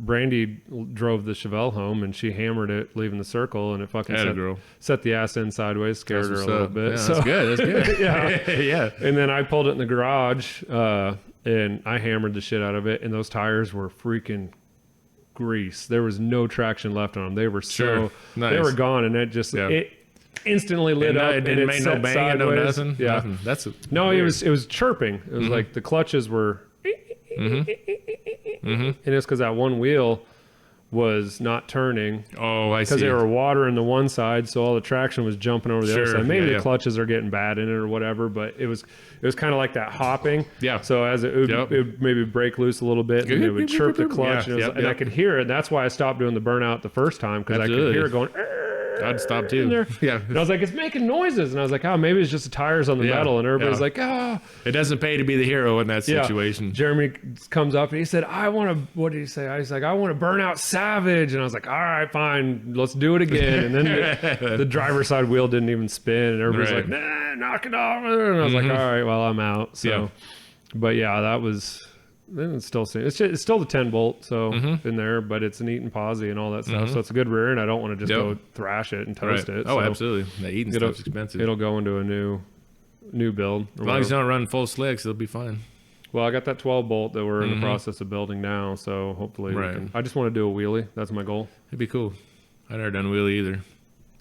Brandy drove the Chevelle home, and she hammered it leaving the circle, and it fucking set the ass in sideways, scared her a little bit. Yeah, so that's good. That's good. yeah, yeah. And then I pulled it in the garage, and I hammered the shit out of it, and those tires were freaking grease. There was no traction left on them. They were they were gone, and it instantly lit up. It didn't make no bang, no nothing. Yeah, nothing. It was chirping. It was like the clutches were, and it's because that one wheel was not turning. Oh, I see. Because they were watering the one side, so all the traction was jumping over the other side. Maybe the clutches are getting bad in it or whatever, but it was kind of like that hopping. Yeah. So as it would maybe break loose a little bit, and it would chirp the clutch, and I could hear it. And that's why I stopped doing the burnout the first time, because I could hear it going. I'd stop too. Yeah. And I was like, it's making noises. And I was like, oh, maybe it's just the tires on the metal. And everybody's like, oh. It doesn't pay to be the hero in that situation. Jeremy comes up and he said, I want to, what did he say? He's like, I want to burn out Savage. And I was like, all right, fine. Let's do it again. And then the driver's side wheel didn't even spin. And everybody's like, nah, knock it off. And I was like, all right, well, I'm out. So, but yeah, that was... It's still the 10 bolt in there, but it's an Eaton posi and all that stuff. So it's a good rear, and I don't want to just go thrash it and toast it. Oh, so absolutely. The Eaton stuff's expensive. It'll go into a new build. As long as you don't run full slicks, it'll be fine. Well, I got that 12 bolt that we're in the process of building now, so hopefully I just want to do a wheelie. That's my goal. It'd be cool. I've never done a wheelie either.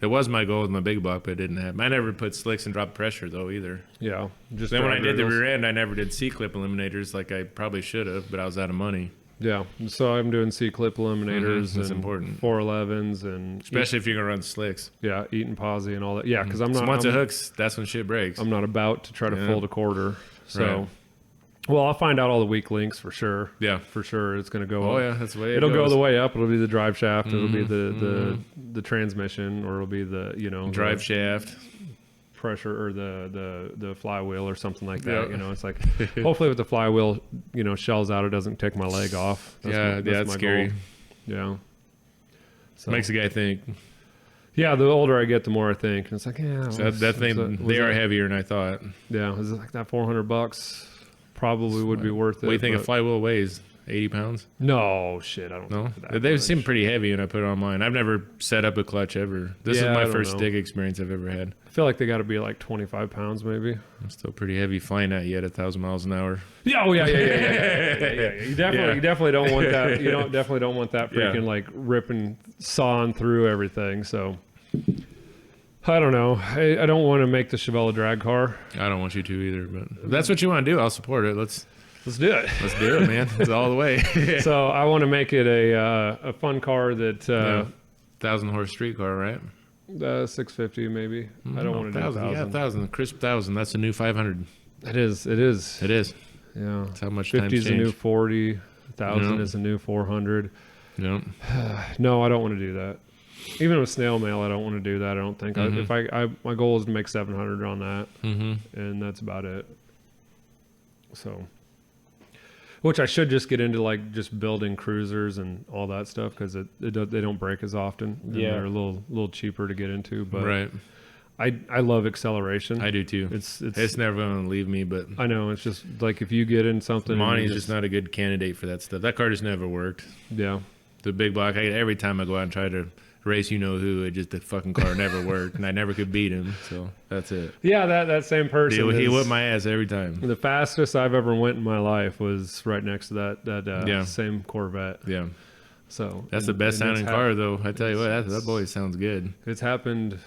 It was my goal with my big block, but it didn't happen. I never put slicks and drop pressure though either. Yeah. Just then when I did the rear end, I never did C-clip eliminators like I probably should have, but I was out of money. Yeah. So I'm doing C-clip eliminators That's and important. 411s and especially if you're gonna run slicks. Yeah, Eaton posi and all that. Yeah, because I'm not. Once it hooks, that's when shit breaks. I'm not about to try to fold a quarter. So. Well, I'll find out all the weak links for sure. Yeah, for sure. It's going to go. Oh yeah, that's the way it'll go the way up. It'll be the drive shaft. It'll be the transmission, or it'll be the drive shaft pressure, or the flywheel or something like that. It's like hopefully with the flywheel, shells out, it doesn't take my leg off. That's scary. Goal. Yeah, so makes the guy think. Yeah, the older I get, the more I think. And it's like, that thing. They are heavier than I thought. Yeah, is it like that $400? Probably would be worth it. What do you think a flywheel weighs? 80 pounds? No, shit. I don't know. They seem pretty heavy when I put it on mine. I've never set up a clutch ever. This is my first stick experience I've ever had. I feel like they got to be like 25 pounds maybe. I'm still pretty heavy flying at you at 1,000 miles an hour. Yeah, yeah. You definitely don't want that. You definitely don't want that freaking like ripping, sawing through everything. So I don't know. I don't want to make the Chevelle a drag car. I don't want you to either, but if that's what you want to do, I'll support it. Let's do it. Let's do it, man. It's all the way. So I want to make it a fun car that 1,000 horse street car, right? 650 maybe. I don't want to do 1,000. Yeah, 1,000, crisp 1,000. That's a new 500. It is. Yeah. That's how much 50 is a new 40. 1,000 is a new 400. No. No, I don't want to do that. Even with snail mail, I don't want to do that. I don't think. My goal is to make 700 on that, and that's about it. So, which I should just get into, like just building cruisers and all that stuff, because they don't break as often. Yeah, they're a little cheaper to get into. But right, I love acceleration. I do too. It's never going to leave me. But I know it's just like if you get in something, Monty's just not a good candidate for that stuff. That car just never worked. Yeah, the big block. Every time I go out and try to race, the fucking car never worked, and I never could beat him. So that's it. Yeah, that same person. He whipped my ass every time. The fastest I've ever went in my life was right next to that same Corvette. Yeah. So that's the best sounding car, though. I tell you what, that boy sounds good. It's happened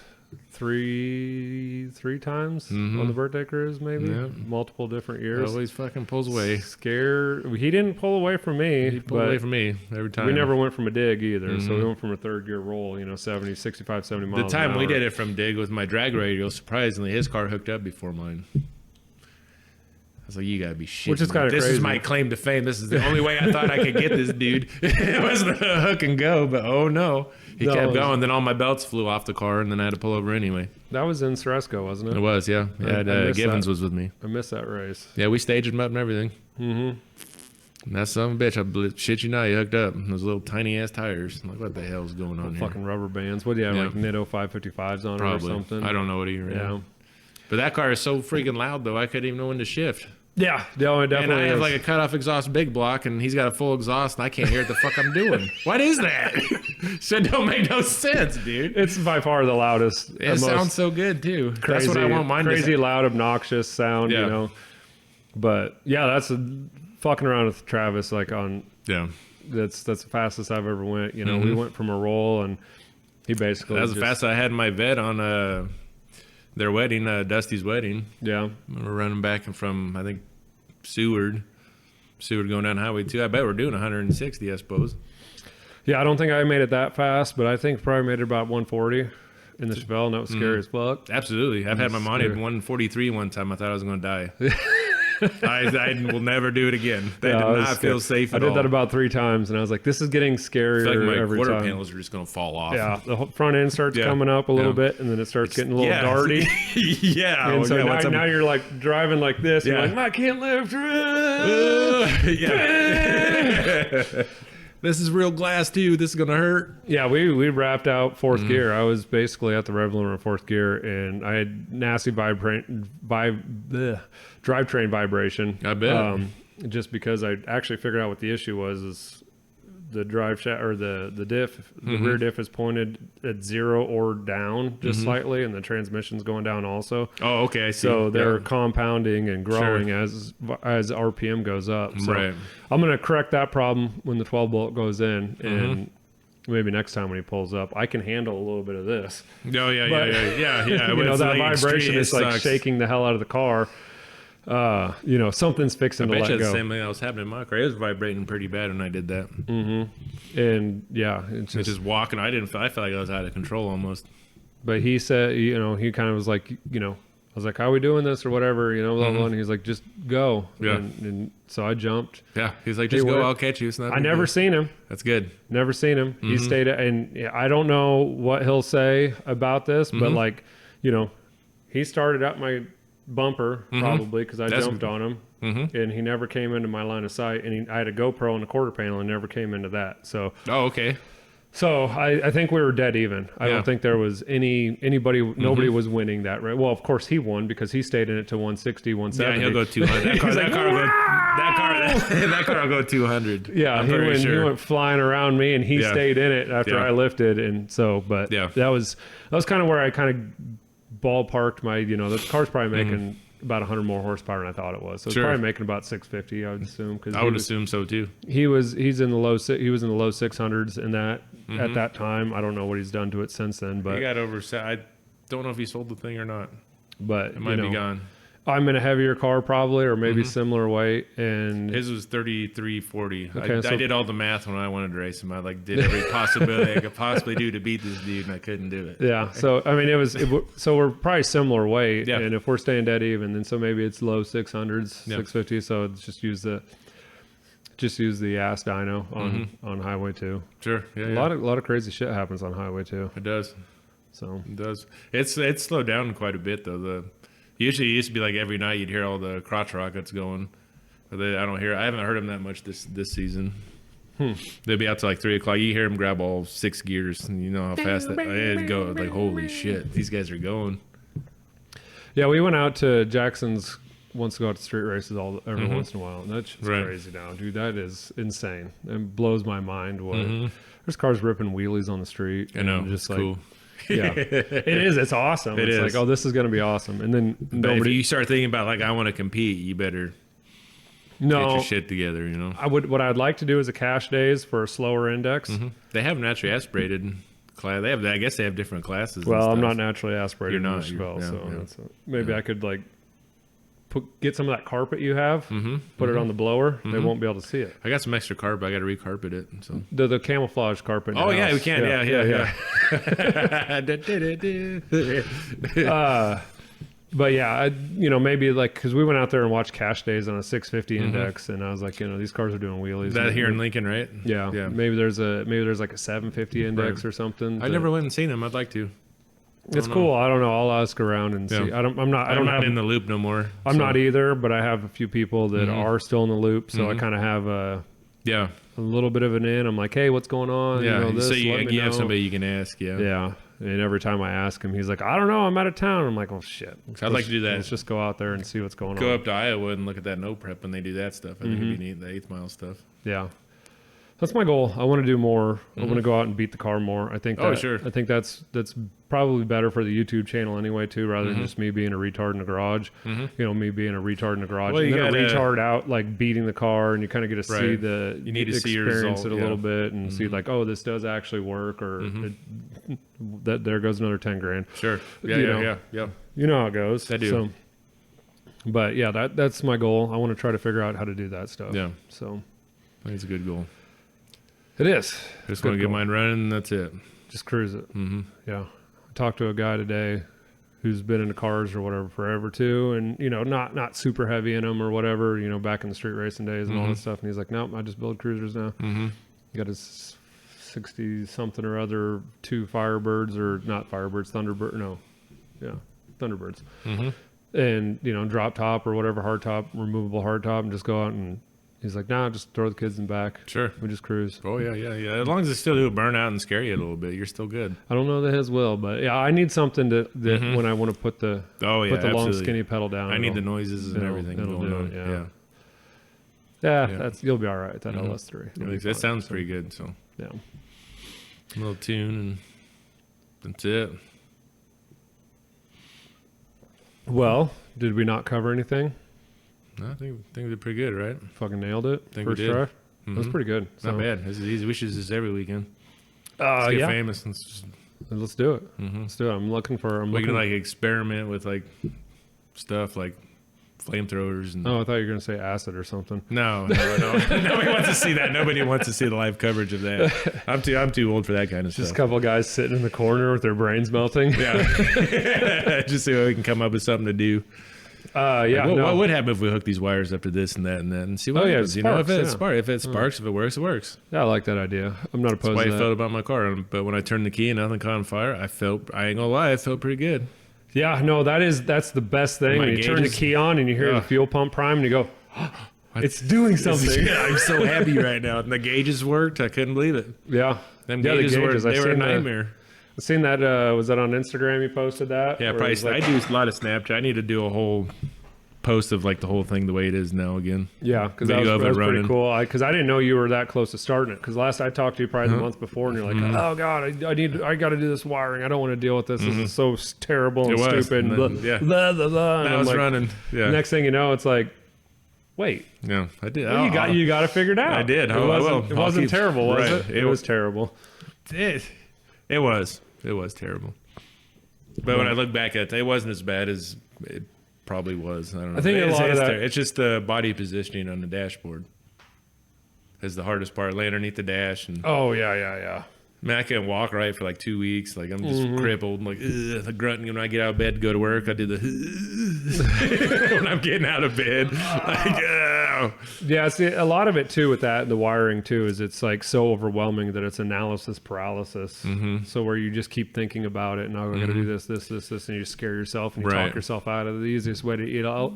three times on the birthday cruise, maybe multiple different years. Always fucking pulls away. He didn't pull away from me. He pulled away from me every time. We never went from a dig either, so we went from a third gear roll, 65, 70 miles. The time we did it from dig with my drag radial, surprisingly, his car hooked up before mine. I was like, you gotta be shitting. Which is kind of crazy. This is my claim to fame. This is the only way I thought I could get this dude. It wasn't a hook and go, but oh no. He kept going. Then all my belts flew off the car, and then I had to pull over anyway. That was in Ceresco, wasn't it? It was, yeah. Givens was with me. I missed that race. Yeah, we staged him up and everything. And that son of a bitch, I shit you not, he hooked up. Those little tiny-ass tires. I'm like, what the hell's going on here? Fucking rubber bands. What do you have, like Nitto 555s on it or something? I don't know what he ran. Yeah. But that car is so freaking loud, though, I couldn't even know when to shift. Yeah, no, it definitely And I have is. like a cutoff exhaust big block, and he's got a full exhaust, and I can't hear what the fuck I'm doing. What is that? Shit don't make no sense, dude. It's by far the loudest. It sounds so good too. Crazy, That's what I want mine crazy to loud, obnoxious sound, Yeah. you know. But yeah, that's fucking around with Travis. Like Yeah. that's the fastest I've ever went. You know, we went from a roll, and he basically That was the fastest I had my vet on their wedding, Dusty's wedding. Yeah, We're running back from, I think, Seward going down Highway 2. I bet we're doing 160, I suppose. yeah. I don't think I made it that fast, but I think probably made it about 140 in the Chevelle, and that was scary as fuck. Absolutely. I've had my Monte at 143 one time. I thought I was going to die. I will never do it again. That did not feel safe at all. I did that about 3 times, and I was like, this is getting scarier I feel like my every quarter time. panels are just going to fall off. Yeah, the front end starts coming up a little bit, and then it starts getting a little darty. Yeah. And so now you're like driving like this. You're like, I can't lift. Yeah. This is real glass too. This is gonna hurt. Yeah, we wrapped out 4th gear. I was basically at the rev limiter in 4th gear, and I had nasty drivetrain vibration. I bet. Just because I actually figured out what the issue was is the drive shaft or the diff, the rear diff is pointed at 0 or down just slightly, and the transmission's going down also. Oh, okay, I see. So they're compounding and growing as RPM goes up. So Right. I'm going to correct that problem when the 12 bolt goes in, and maybe next time when he pulls up, I can handle a little bit of this. Oh, yeah. You know, that vibration is like sucks. shaking the hell out of the car. You know, something's fixing to I let bet you go. the same thing that was happening in my car. It was vibrating pretty bad when I did that. And yeah, it's Just walking, I felt like I was out of control almost. but he said, you know, he kind of was like, you know, I was like, how are we doing this or whatever, you know, blah, blah, and he's like, just go. Yeah. And so I jumped. Yeah, he's like, just go, I'll catch you. It's not I never seen him. That's good. Never seen him. He stayed, and yeah, I don't know what he'll say about this, but like, you know, he started up my bumper probably because I jumped on him, and he never came into my line of sight. And I had a GoPro on the quarter panel and never came into that. So, okay. So I think we were dead even. I don't think there was anybody. Nobody was winning that. Right? Well, of course he won because he stayed in it to 160, 170. Yeah, he'll go 200. That car will go 200. Yeah, I'm he pretty went flying around me, and he stayed in it after I lifted, and so. But that was kind of where I kind of ballparked my. You know, the car's probably making about 100 more horsepower than I thought it was. So it's probably making about 650, I would assume. Cause I would assume so too. He was in the low 600s in that at that time. I don't know what he's done to it since then, but he got over. I don't know if he sold the thing or not. But it might be gone. I'm in a heavier car probably, or maybe similar weight, and his was 3340. Okay, I did all the math when I wanted to race him. I did every possibility I could possibly do to beat this dude, and I couldn't do it. Yeah, so I mean, so we're probably similar weight, and if we're staying dead even, then so maybe it's low 600s, 650. So it's just use the ass dyno on Highway 2. Sure, a lot of crazy shit happens on Highway 2. It does. So it does. It's slowed down quite a bit though. Usually it used to be like every night you'd hear all the crotch rockets going. But I haven't heard them that much this season. They'd be out to like 3 o'clock. You hear them grab all 6 gears, and you know how fast it'd go. Like, holy shit, these guys are going. Yeah, we went out to Jackson's once to go out to street races every once in a while, and that's just crazy now, dude. That is insane. It blows my mind. There's cars ripping wheelies on the street. I know, just like, cool. Yeah, it is. It's awesome. It's like, oh, this is going to be awesome. And then if you start thinking about like, I want to compete, you better get your shit together. You know, what I'd like to do is a cash days for a slower index. They have naturally aspirated class. I guess they have different classes. Well, I'm not naturally aspirated. You're not. So maybe I could like get some of that carpet you have, put it on the blower. They won't be able to see it. I got some extra carpet. I got to recarpet it. So the camouflage carpet. Oh yeah, we can. Yeah. But yeah, maybe like because we went out there and watched cash days on a 650 index, and I was like, these cars are doing wheelies. That here in Lincoln, right? Yeah. Maybe there's like a 750 index or something. I never went and seen them. I'd like to. It's cool. I don't know. I'll ask around and see. I'm not in the loop no more. I'm not either, but I have a few people that are still in the loop, so I kind of have a little bit of an in. I'm like, hey, what's going on? Yeah. You know, so you have somebody you can ask. Yeah. Yeah. And every time I ask him, he's like, I don't know, I'm out of town. I'm like, oh shit. I'd like to do that. Let's just go out there and see what's going on. Go up to Iowa and look at that no prep when they do that stuff. I think it'd be neat, the 8th mile stuff. Yeah. That's my goal. I want to do more. I want to go out and beat the car more. I think sure. I think that's probably better for the YouTube channel anyway too, rather than just me being a retard in the garage. You know, me being a retard in the garage. Well, and then gotta, a retard out like beating the car, and you kind of get to see the you need to experience see your result, it a little bit and see like, oh, this does actually work, or that there goes another 10 grand. Sure. Yeah, yeah. You know how it goes. I do. So, but yeah, that's my goal. I want to try to figure out how to do that stuff. Yeah. So I think it's a good goal. it is. Just want to get mine running, and that's it. Just cruise it. Yeah. I talked to a guy today who's been into cars or whatever forever too, and you know, not super heavy in them or whatever, you know, back in the street racing days and all that stuff. And he's like, nope, I just build cruisers now. He got his 60 something or other, 2 Firebirds, or not Firebirds, Thunderbird. No, yeah, Thunderbirds. And you know, drop top or whatever, hard top, removable hard top, and just go out and. He's like, nah, just throw the kids in back. Sure. We just cruise. Oh, yeah. As long as it still do burn out and scare you a little bit, you're still good. I don't know that his will, but yeah, I need something that when I want to put the long skinny pedal down. I need the noises and everything going on. Yeah, that's you'll be all right. That LS3. That sounds pretty good. So yeah, a little tune and that's it. Well, did we not cover anything? No, I think we did pretty good, right? Fucking nailed it. Think First try. That was pretty good. Not bad. This is easy. We should do this every weekend. Let's get famous. Let's do it. Let's do it. I'm looking for. We can like experiment with like stuff like flamethrowers and. Oh, I thought you were gonna say acid or something. No. Nobody wants to see that. Nobody wants to see the live coverage of that. I'm too old for that kind of stuff. Just a couple of guys sitting in the corner with their brains melting. Yeah. Just so we can come up with something to do. What would happen if we hook these wires up to this and that and see what happens? Sparks, if it sparks, if it works, it works. Yeah, I like that idea. I'm not opposed to that. That's why I felt about my car. But when I turned the key and nothing caught on fire, I ain't gonna lie, I felt pretty good. Yeah, no, that's the best thing. When you turn the key on and you hear the fuel pump prime and you go, it's doing something. I'm so happy right now. And the gauges worked. I couldn't believe it. Yeah. Them gauges were a nightmare. I've seen that. Was that on Instagram? You posted that? Yeah, probably. I do a lot of Snapchat. I need to do a whole post of like the whole thing the way it is now again. Yeah, because that was pretty cool. Because I didn't know you were that close to starting it. Because last I talked to you probably the month before, and you're like, "Oh God, I got to do this wiring. I don't want to deal with this. This is so terrible and stupid." And then, I was running. Yeah. Next thing you know, it's like, wait. Yeah, I did. Well, you got it figured out. I did. It wasn't terrible, was it? It was terrible. It was terrible. But when I look back at it, it wasn't as bad as it probably was. I don't know. I think a lot of that. It's just the body positioning on the dashboard is the hardest part. Lay underneath the dash. And, oh, yeah. Man, I can't walk right for like 2 weeks. Like I'm just crippled. I'm like the grunting when I get out of bed to go to work. I do the when I'm getting out of bed. Like, oh. Yeah, see, a lot of it too with that, the wiring too, is it's like so overwhelming that it's analysis paralysis. So where you just keep thinking about it, and I got to do this, and you scare yourself and you talk yourself out of it. The easiest way to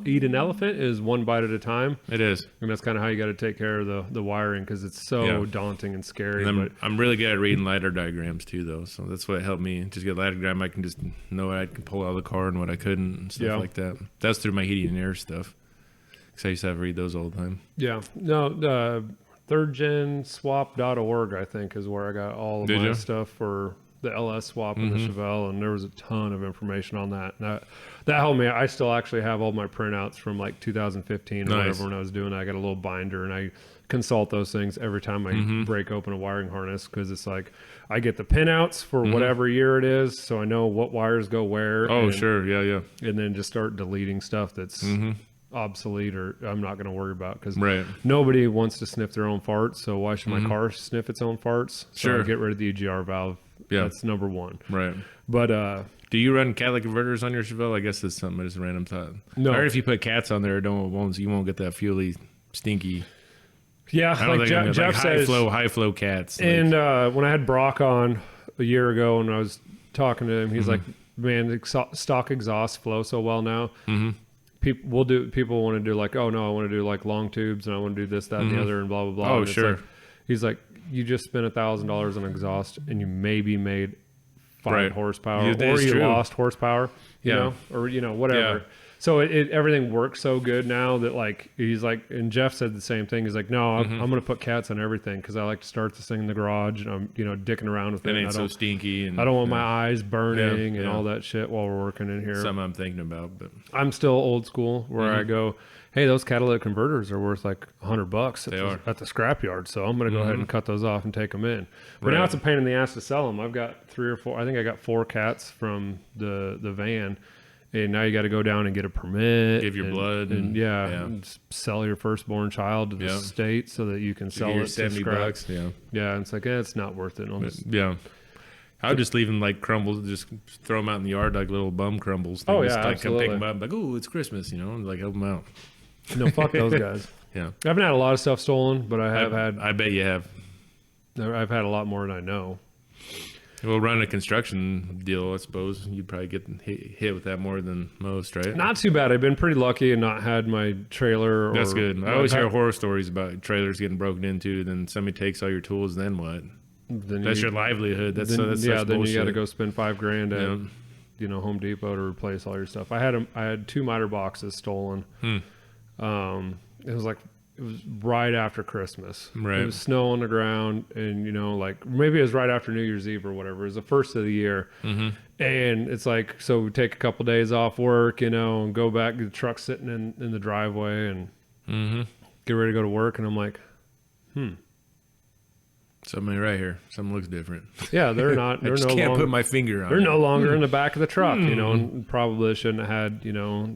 eat an elephant is one bite at a time. It is, and that's kind of how you got to take care of the wiring, because it's so daunting and scary. And I'm really good at reading ladder diagrams too, though, so that's what helped me. Just get a ladder diagram, I can just know what I can pull out of the car and what I couldn't and stuff like that. That's through my heating and air stuff, because I used to have to read those all the time. Yeah, no, thirdgenswap.org I think is where I got all of my stuff for the LS swap and the Chevelle, and there was a ton of information on that. And that helped me. I still actually have all my printouts from like 2015 or whatever when I was doing that. I got a little binder, and I consult those things every time I break open a wiring harness, because it's like I get the pinouts for whatever year it is, so I know what wires go where. Oh, sure. Yeah. And then just start deleting stuff that's obsolete or I'm not going to worry about, because nobody wants to sniff their own farts, so why should my car sniff its own farts? So I get rid of the EGR valve. That's number one. But do you run catalytic converters on your Chevelle? I guess that's something, just a random thought. No. Or if you put cats on there, you won't get that fuely, stinky. Yeah, like Jeff says, high flow cats. And when I had Brock on a year ago and I was talking to him, he's like, man, stock exhaust flow so well now. People want to do like, oh no, I want to do like long tubes and I want to do this, that, and the other, and blah blah blah. Oh, and sure. Like, he's like, you just spent $1,000 on exhaust and you maybe made 5 horsepower, or you lost horsepower, you know, or, you know, whatever. Yeah. So everything works so good now that like, he's like, and Jeff said the same thing. He's like, no, I'm going to put cats on everything. Cause I like to start this thing in the garage and I'm, you know, dicking around with it. It ain't so stinky. And I don't want my eyes burning and all that shit while we're working in here. Something I'm thinking about, but I'm still old school where I go, hey, those catalytic converters are worth like $100 at the scrapyard. So I'm going to go ahead and cut those off and take them in. But now it's a pain in the ass to sell them. I've got 3 or 4, I think I got 4 cats from the van. And now you got to go down and get a permit. Give your blood. And sell your firstborn child to the state so that you can sell it to scrap. $70. Yeah. And it's like, it's not worth it. I would just leave them like crumbles, just throw them out in the yard like little bum crumbles. They just, like, absolutely. come pick them up, like, oh, it's Christmas, you know, and like help them out. No, fuck those guys. Yeah. I haven't had a lot of stuff stolen, but I bet you have. I've had a lot more than I know. Well, run a construction deal, I suppose. You'd probably get hit with that more than most, right? Not too bad. I've been pretty lucky and not had my trailer. That's good. I always hear horror stories about trailers getting broken into. Then somebody takes all your tools. Then what? That's your livelihood. That's then you got to go spend $5,000 at you know, Home Depot to replace all your stuff. I had 2 miter boxes stolen. It was right after Christmas. Right. It was snow on the ground, and you know, like maybe it was right after New Year's Eve or whatever. It was the first of the year, and it's like, so we take a couple days off work, you know, and go back. The truck's sitting in the driveway, and get ready to go to work, and I'm like, something right here. Something looks different. Yeah, they're not. They're I can't put my finger on. They're no longer in the back of the truck, you know, and probably shouldn't have had, you know,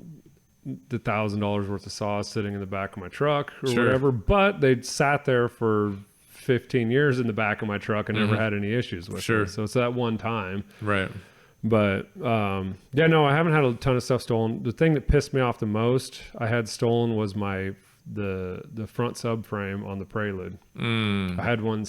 the $1,000 worth of saws sitting in the back of my truck or whatever, but they'd sat there for 15 years in the back of my truck and never had any issues with it. So it's that one time. Right. But I haven't had a ton of stuff stolen. The thing that pissed me off the most I had stolen was the front subframe on the Prelude. I had one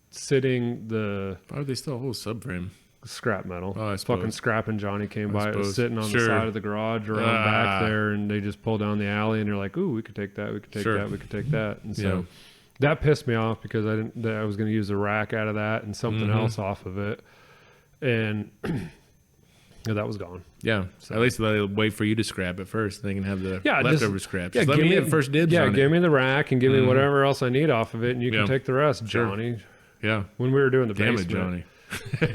sitting why would they still hold subframe? Scrap metal. Oh, fucking Scrap and Johnny came by. It was sitting on the side of the garage around back there, and they just pulled down the alley, and they're like, "Ooh, we could take that. We could take that. We could take that." And so that pissed me off because I was going to use a rack out of that and something else off of it, and that was gone. Yeah. So at least they'll wait for you to scrap it first. They can have the leftover scraps. Let me get first dibs on it. Give me the rack and give me whatever else I need off of it, and you can take the rest, Johnny. Yeah. When we were doing the basement. Damn it, Johnny.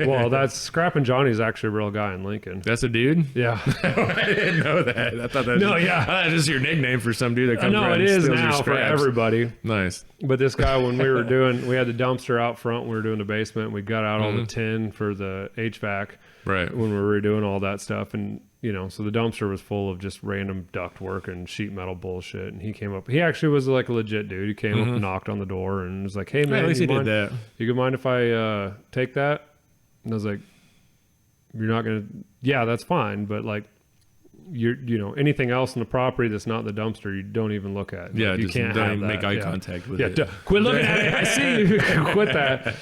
Well, that's Scrappin' Johnny's actually a real guy in Lincoln. That's a dude? Yeah. I didn't know that. I thought that was just your nickname for some dude that comes around and steals your scraps. No, it is now for everybody. Nice. But this guy, when we had the dumpster out front, we were doing the basement, and we got out all the tin for the HVAC. Right. When we were doing all that stuff. And, you know, so the dumpster was full of just random duct work and sheet metal bullshit. And he came up. He actually was like a legit dude. He came up and knocked on the door and was like, "Hey, man, at least he did that. You could mind if I take that?" And I was like, "You're not going to," "Yeah, that's fine. But like, you know, anything else in the property that's not in the dumpster, you don't even look at. Yeah, like, you can't don't even make eye contact with it. Quit looking at it. I see you. Quit that.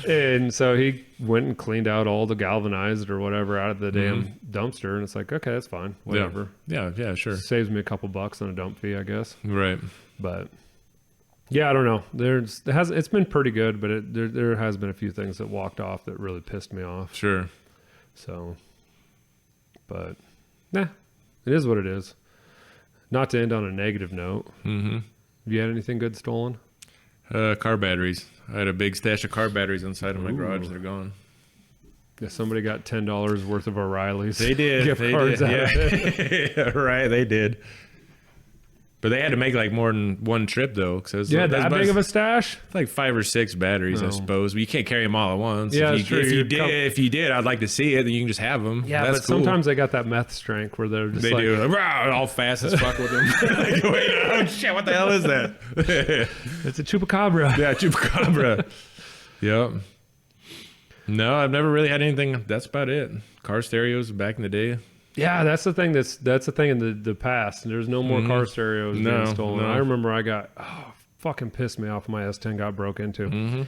And so he went and cleaned out all the galvanized or whatever out of the damn dumpster. And it's like, okay, that's fine. Whatever. Yeah, sure. Saves me a couple bucks on a dump fee, I guess. Right. But yeah, I don't know. It's been pretty good, but there has been a few things that walked off that really pissed me off. Sure. So, but nah. It is what it is. Not to end on a negative note. Have you had anything good stolen? Car batteries. I had a big stash of car batteries inside of my garage. They're gone. Yeah, somebody got $10 worth of O'Reilly's. They did. Gift cards out of it. Yeah, right. They did. But they had to make like more than one trip though. That big of a stash? Like 5 or 6 batteries, I suppose. But you can't carry them all at once. Yeah, if you did, I'd like to see it. Then you can just have them. Yeah, that's but cool. Sometimes they got that meth strength where they're just they do all fast as fuck with them. Like, wait, oh shit! What the hell is that? It's a chupacabra. Yeah, chupacabra. Yep. No, I've never really had anything. That's about it. Car stereos back in the day. Yeah, that's the thing. That's the thing in the past. There's no more car stereos being stolen. I remember I got fucking pissed me off. My S10 got broke into.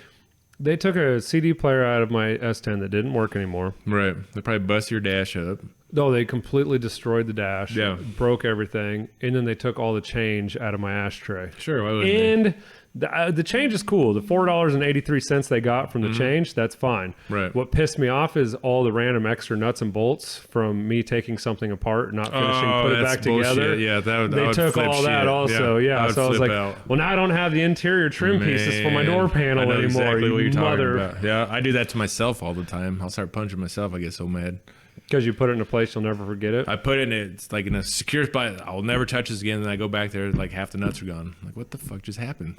They took a CD player out of my S10 that didn't work anymore. Right. They probably bust your dash up. No, they completely destroyed the dash. Yeah. Broke everything, and then they took all the change out of my ashtray. Sure, why wouldn't they? And the change is cool. The $4.83 they got from the change, that's fine. Right. What pissed me off is all the random extra nuts and bolts from me taking something apart, not finishing, put it back together. Yeah, they took all that also. Yeah, so I was like, well, now I don't have the interior trim pieces for my door panel anymore. Exactly what you're talking Mother. about. Yeah, I do that to myself all the time. I'll start punching myself. I get so mad. Because you put it in a place you'll never forget it. I put it in it's like in a secure spot. I'll never touch this again. And I go back there, like half the nuts are gone. I'm like, what the fuck just happened?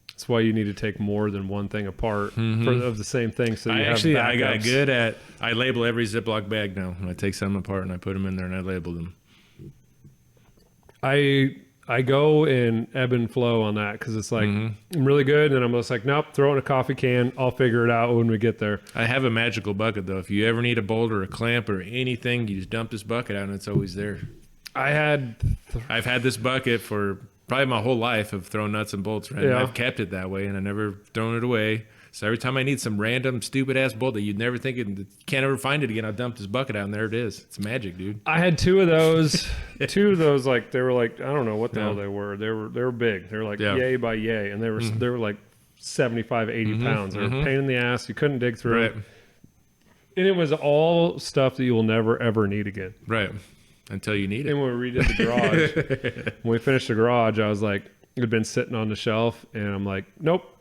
That's why you need to take more than one thing apart of the same thing. So you I got good at. I label every Ziploc bag now. I take some apart and I put them in there and I label them. I go in ebb and flow on that because it's like I'm really good, and then I'm just like, nope, throw it in a coffee can. I'll figure it out when we get there. I have a magical bucket though. If you ever need a bolt or a clamp or anything, you just dump this bucket out and it's always there. I've had this bucket for probably my whole life of throwing nuts and bolts. Right? Yeah. I've kept it that way and I never thrown it away. So every time I need some random stupid ass bolt that you'd never think can't ever find it again, I'll dump this bucket out and there it is. It's magic, dude. I had two of those. Like they were like, I don't know what the hell they were. They were big. They were like yay by yay, and they were like 75, 80 pounds. They were a pain in the ass. You couldn't dig through it. And it was all stuff that you will never ever need again. Right. Until you need it. And when we redid the garage, when we finished the garage, I was like, it had been sitting on the shelf, and I'm like, nope.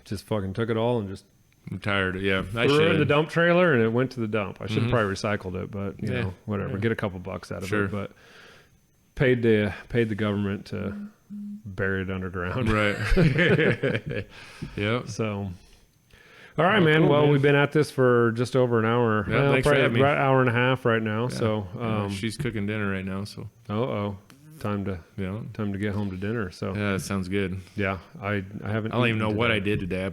Just fucking took it all and just I'm tired. Yeah, I threw should. it in the dump trailer, and it went to the dump. I should have probably recycled it, but you know, whatever. Get a couple bucks out of it, but paid the government to bury it underground. Right. Yeah. So, all right, man. Cool, well, man. we've been at this for just over an hour. Yeah, well, thanks for having me. About an hour and a half right now. Yeah. So, she's cooking dinner right now. So. Time to get home to dinner. So yeah, that sounds good. Yeah, I haven't. I don't even know what I did today.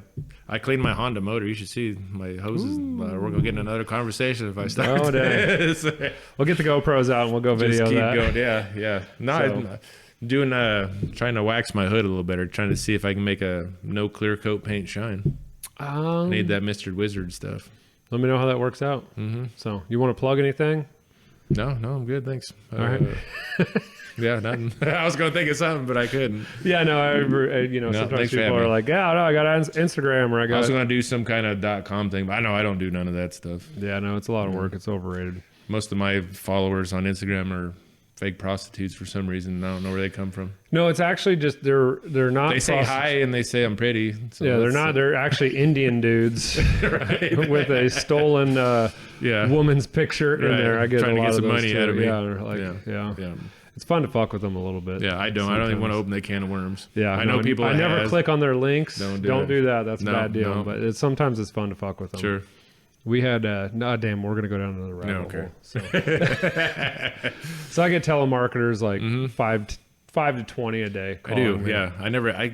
I cleaned my Honda motor. You should see my hoses. We're gonna get in another conversation if I start. Oh, this. We'll get the GoPros out and we'll go video Just keep that. going. Yeah. No, I'm doing trying to wax my hood a little better. Trying to see if I can make a no clear coat paint shine. I need that Mr. Wizard stuff. Let me know how that works out. So you want to plug anything? No, I'm good. Thanks. All right. Yeah, nothing. I was going to think of something, but I couldn't. Yeah, no, sometimes people are like, yeah, no, I got Instagram or I was going to do some kind of .com thing, but I know I don't do none of that stuff. Yeah, no, it's a lot of work. It's overrated. Most of my followers on Instagram are fake prostitutes for some reason. I don't know where they come from. No, it's actually just they're not. They say hi and they say I'm pretty. So yeah, they're not. They're actually Indian dudes with a stolen woman's picture in there. I get trying a lot to get of some those money too. out of me. Yeah, they're like, yeah. It's fun to fuck with them a little bit. Yeah, I don't even want to open that can of worms. Yeah, I know people. I never click on their links. Don't do that. That's a bad deal. No. But sometimes it's fun to fuck with them. Sure. We had damn, we're gonna go down another rabbit hole. So I get telemarketers like 5 to 20 a day. I do. Me. Yeah, I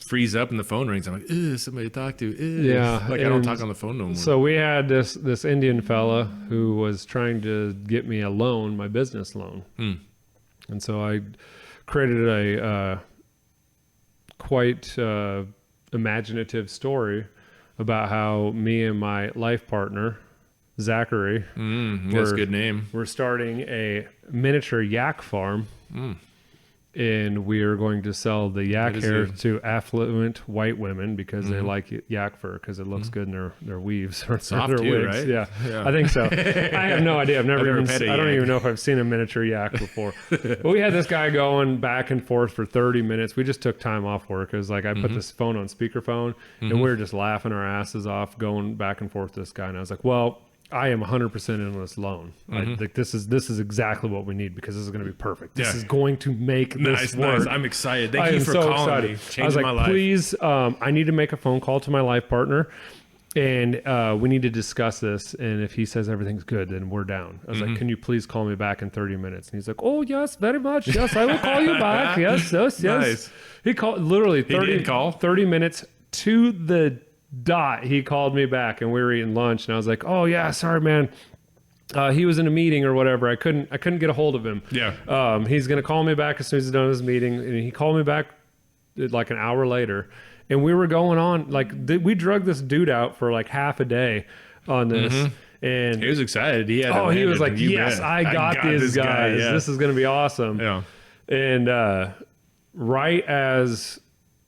freeze up and the phone rings. I'm like, ugh, somebody to talk to. Ugh. Yeah, like I don't talk on the phone no more. So we had this Indian fella who was trying to get me a loan, my business loan, and so I created a quite imaginative story about how me and my life partner, Zachary, that's a good name. We're starting a miniature yak farm, and we are going to sell the yak hair to affluent white women because they like yak fur because it looks good in their weaves or soft their too, wigs. right? Yeah, I think so. I have no idea. I don't even know if I've seen a miniature yak before. But we had this guy going back and forth for 30 minutes. We just took time off work. It was like I put this phone on speakerphone, and we were just laughing our asses off going back and forth with this guy. And I was like, well, I am 100% in on this loan. Like this is exactly what we need because this is going to be perfect. This is going to make this work. Nice. I'm excited. Thank you for calling me. Changing my life. Please, I need to make a phone call to my life partner, and we need to discuss this. And if he says everything's good, then we're down. I was like, can you please call me back in 30 minutes? And he's like, oh yes, very much. Yes, I will call you back. Yes. Nice. He called literally 30 minutes to the dot. He called me back and we were eating lunch and I was like, oh yeah, sorry man, he was in a meeting or whatever. I couldn't get a hold of him. He's gonna call me back as soon as he's done his meeting. And he called me back like an hour later, and we were going on like we drug this dude out for like half a day on this. And he was excited. He had he was like, yes, I got these guys. Yeah. This is going to be awesome. Yeah. And right as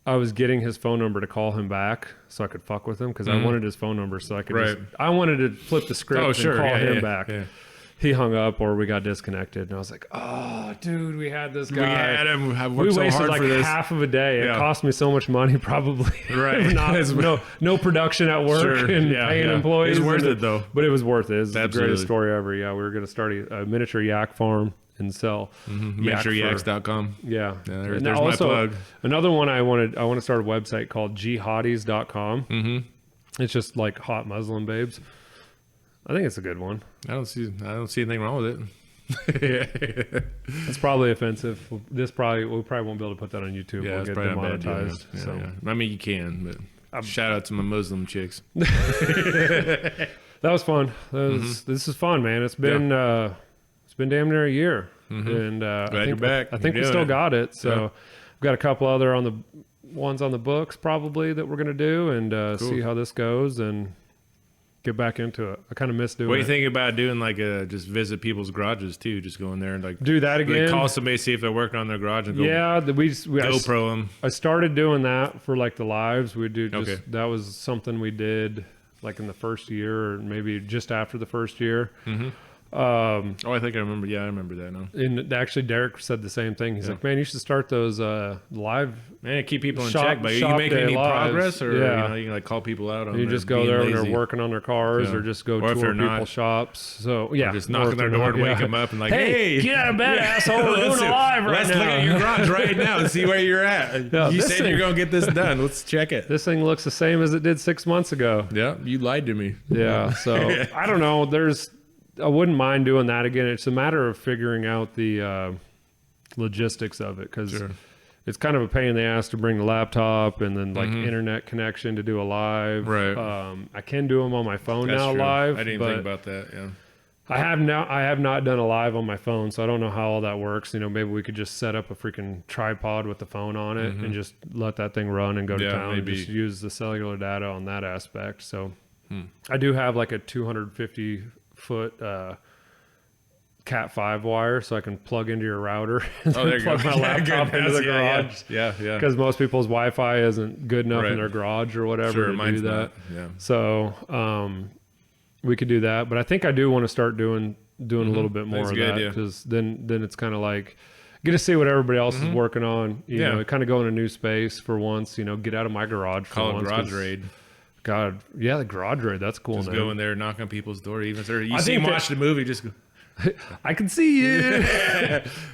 I was getting his phone number to call him back so I could fuck with him, because I wanted his phone number so I could I wanted to flip the script and call him back. Yeah. He hung up or we got disconnected, and I was like, oh, dude, we had this guy. We had him. We wasted like half of a day. It cost me so much money, probably. Right. no production at work and paying employees. It was worth it, though. But it was worth it. It's the greatest story ever. Yeah, we were going to start a miniature yak farm and sell. Miniatureyaks.com. Yeah. There's my plug. Another one I want to start a website called jihadis.com. It's just like hot Muslim babes. I think it's a good one. I don't see anything wrong with it. It's probably offensive. We probably won't be able to put that on YouTube. Yeah, we'll get demonetized. I mean, you can, but shout out to my Muslim chicks. That was fun. This is fun, man. It's been damn near a year, and Glad you're back. I think we still got it. So we've got a couple other ones on the books probably that we're gonna do, and see how this goes and get back into it. I kind of miss doing it. What do you think about doing like just visit people's garages too? Just go in there and like do that again. Like call somebody, see if they're working on their garage, and go. Yeah, we GoPro them. I started doing that for like the lives. We do. That was something we did like in the first year, or maybe just after the first year. I think I remember. Yeah, I remember that now. And actually, Derek said the same thing. He's like, "Man, you should start those live. Man, keep people in check. But are you making any progress, or you can like call people out on? You just go there when they're working on their cars, or just go tour people's shops. So or just knock on their door and wake them up and like, hey, get out of bed, asshole! We're doing a live right now. Let's look at your garage right now and see where you're at. You said you're gonna get this done. Let's check it. This thing looks the same as it did 6 months ago. Yeah, you lied to me. Yeah, so I don't know. I wouldn't mind doing that again. It's a matter of figuring out the logistics of it, because it's kind of a pain in the ass to bring the laptop and then like internet connection to do a live. Right. I can do them on my phone now live. I didn't think about that. Yeah. I have not done a live on my phone, so I don't know how all that works. Maybe we could just set up a freaking tripod with the phone on it and just let that thing run and go to town. And just use the cellular data on that aspect. So I do have like a 250-foot Cat 5 wire, so I can plug into your router and plug my laptop into the garage. Yeah. Because most people's Wi-Fi isn't good enough in their garage or whatever to do that. Yeah. So we could do that, but I think I do want to start doing a little bit more of that, because then it's kind of like get to see what everybody else is working on. You know, kind of go in a new space for once. Get out of my garage. Call it garage raid. God, yeah, the garage raid. That's cool. Just go in there, knock on people's door. Even if you see them watch the movie, just go. I can see you.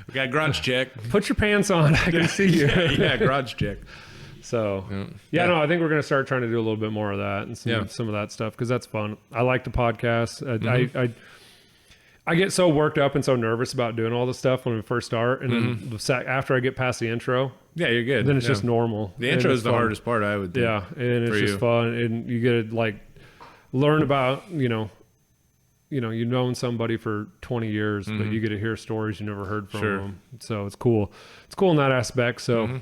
We got garage check. Put your pants on. I can see you. Yeah, garage check. So, no, I think we're going to start trying to do a little bit more of that and some of that stuff, because that's fun. I like the podcast. I get so worked up and so nervous about doing all this stuff when we first start, and then after I get past the intro, you're good. Then it's just normal. The intro is the hardest part, I would think. Yeah, and it's just fun, and you get to like learn about you've known somebody for 20 years, but you get to hear stories you never heard from them. So it's cool. It's cool in that aspect. So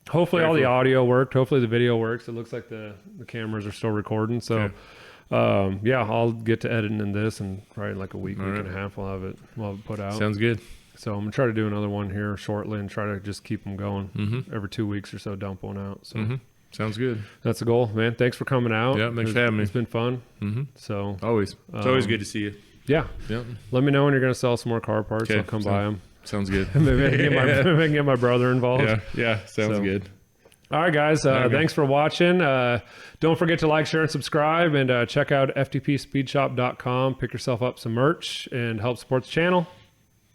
hopefully all the audio worked. Hopefully the video works. It looks like the cameras are still recording. So I'll get to editing in this, and probably in like a week and a half we'll have it put out. Sounds good. So I'm gonna try to do another one here shortly and try to just keep them going. Every 2 weeks or so, dump one out. So sounds good. That's the goal, man. Thanks for coming out. Yeah, thanks for having me. It's been fun. So always, it's always good to see you. Yeah. Let me know when you're gonna sell some more car parts. I'll come buy them. Sounds good. Maybe I can get my brother involved. Yeah. Sounds good. All right, guys. Thanks for watching. Don't forget to like, share, and subscribe, and check out FTPSpeedShop.com. Pick yourself up some merch and help support the channel.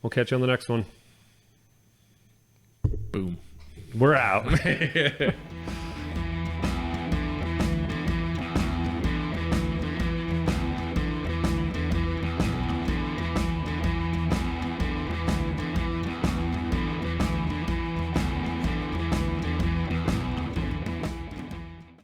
We'll catch you on the next one. Boom. We're out.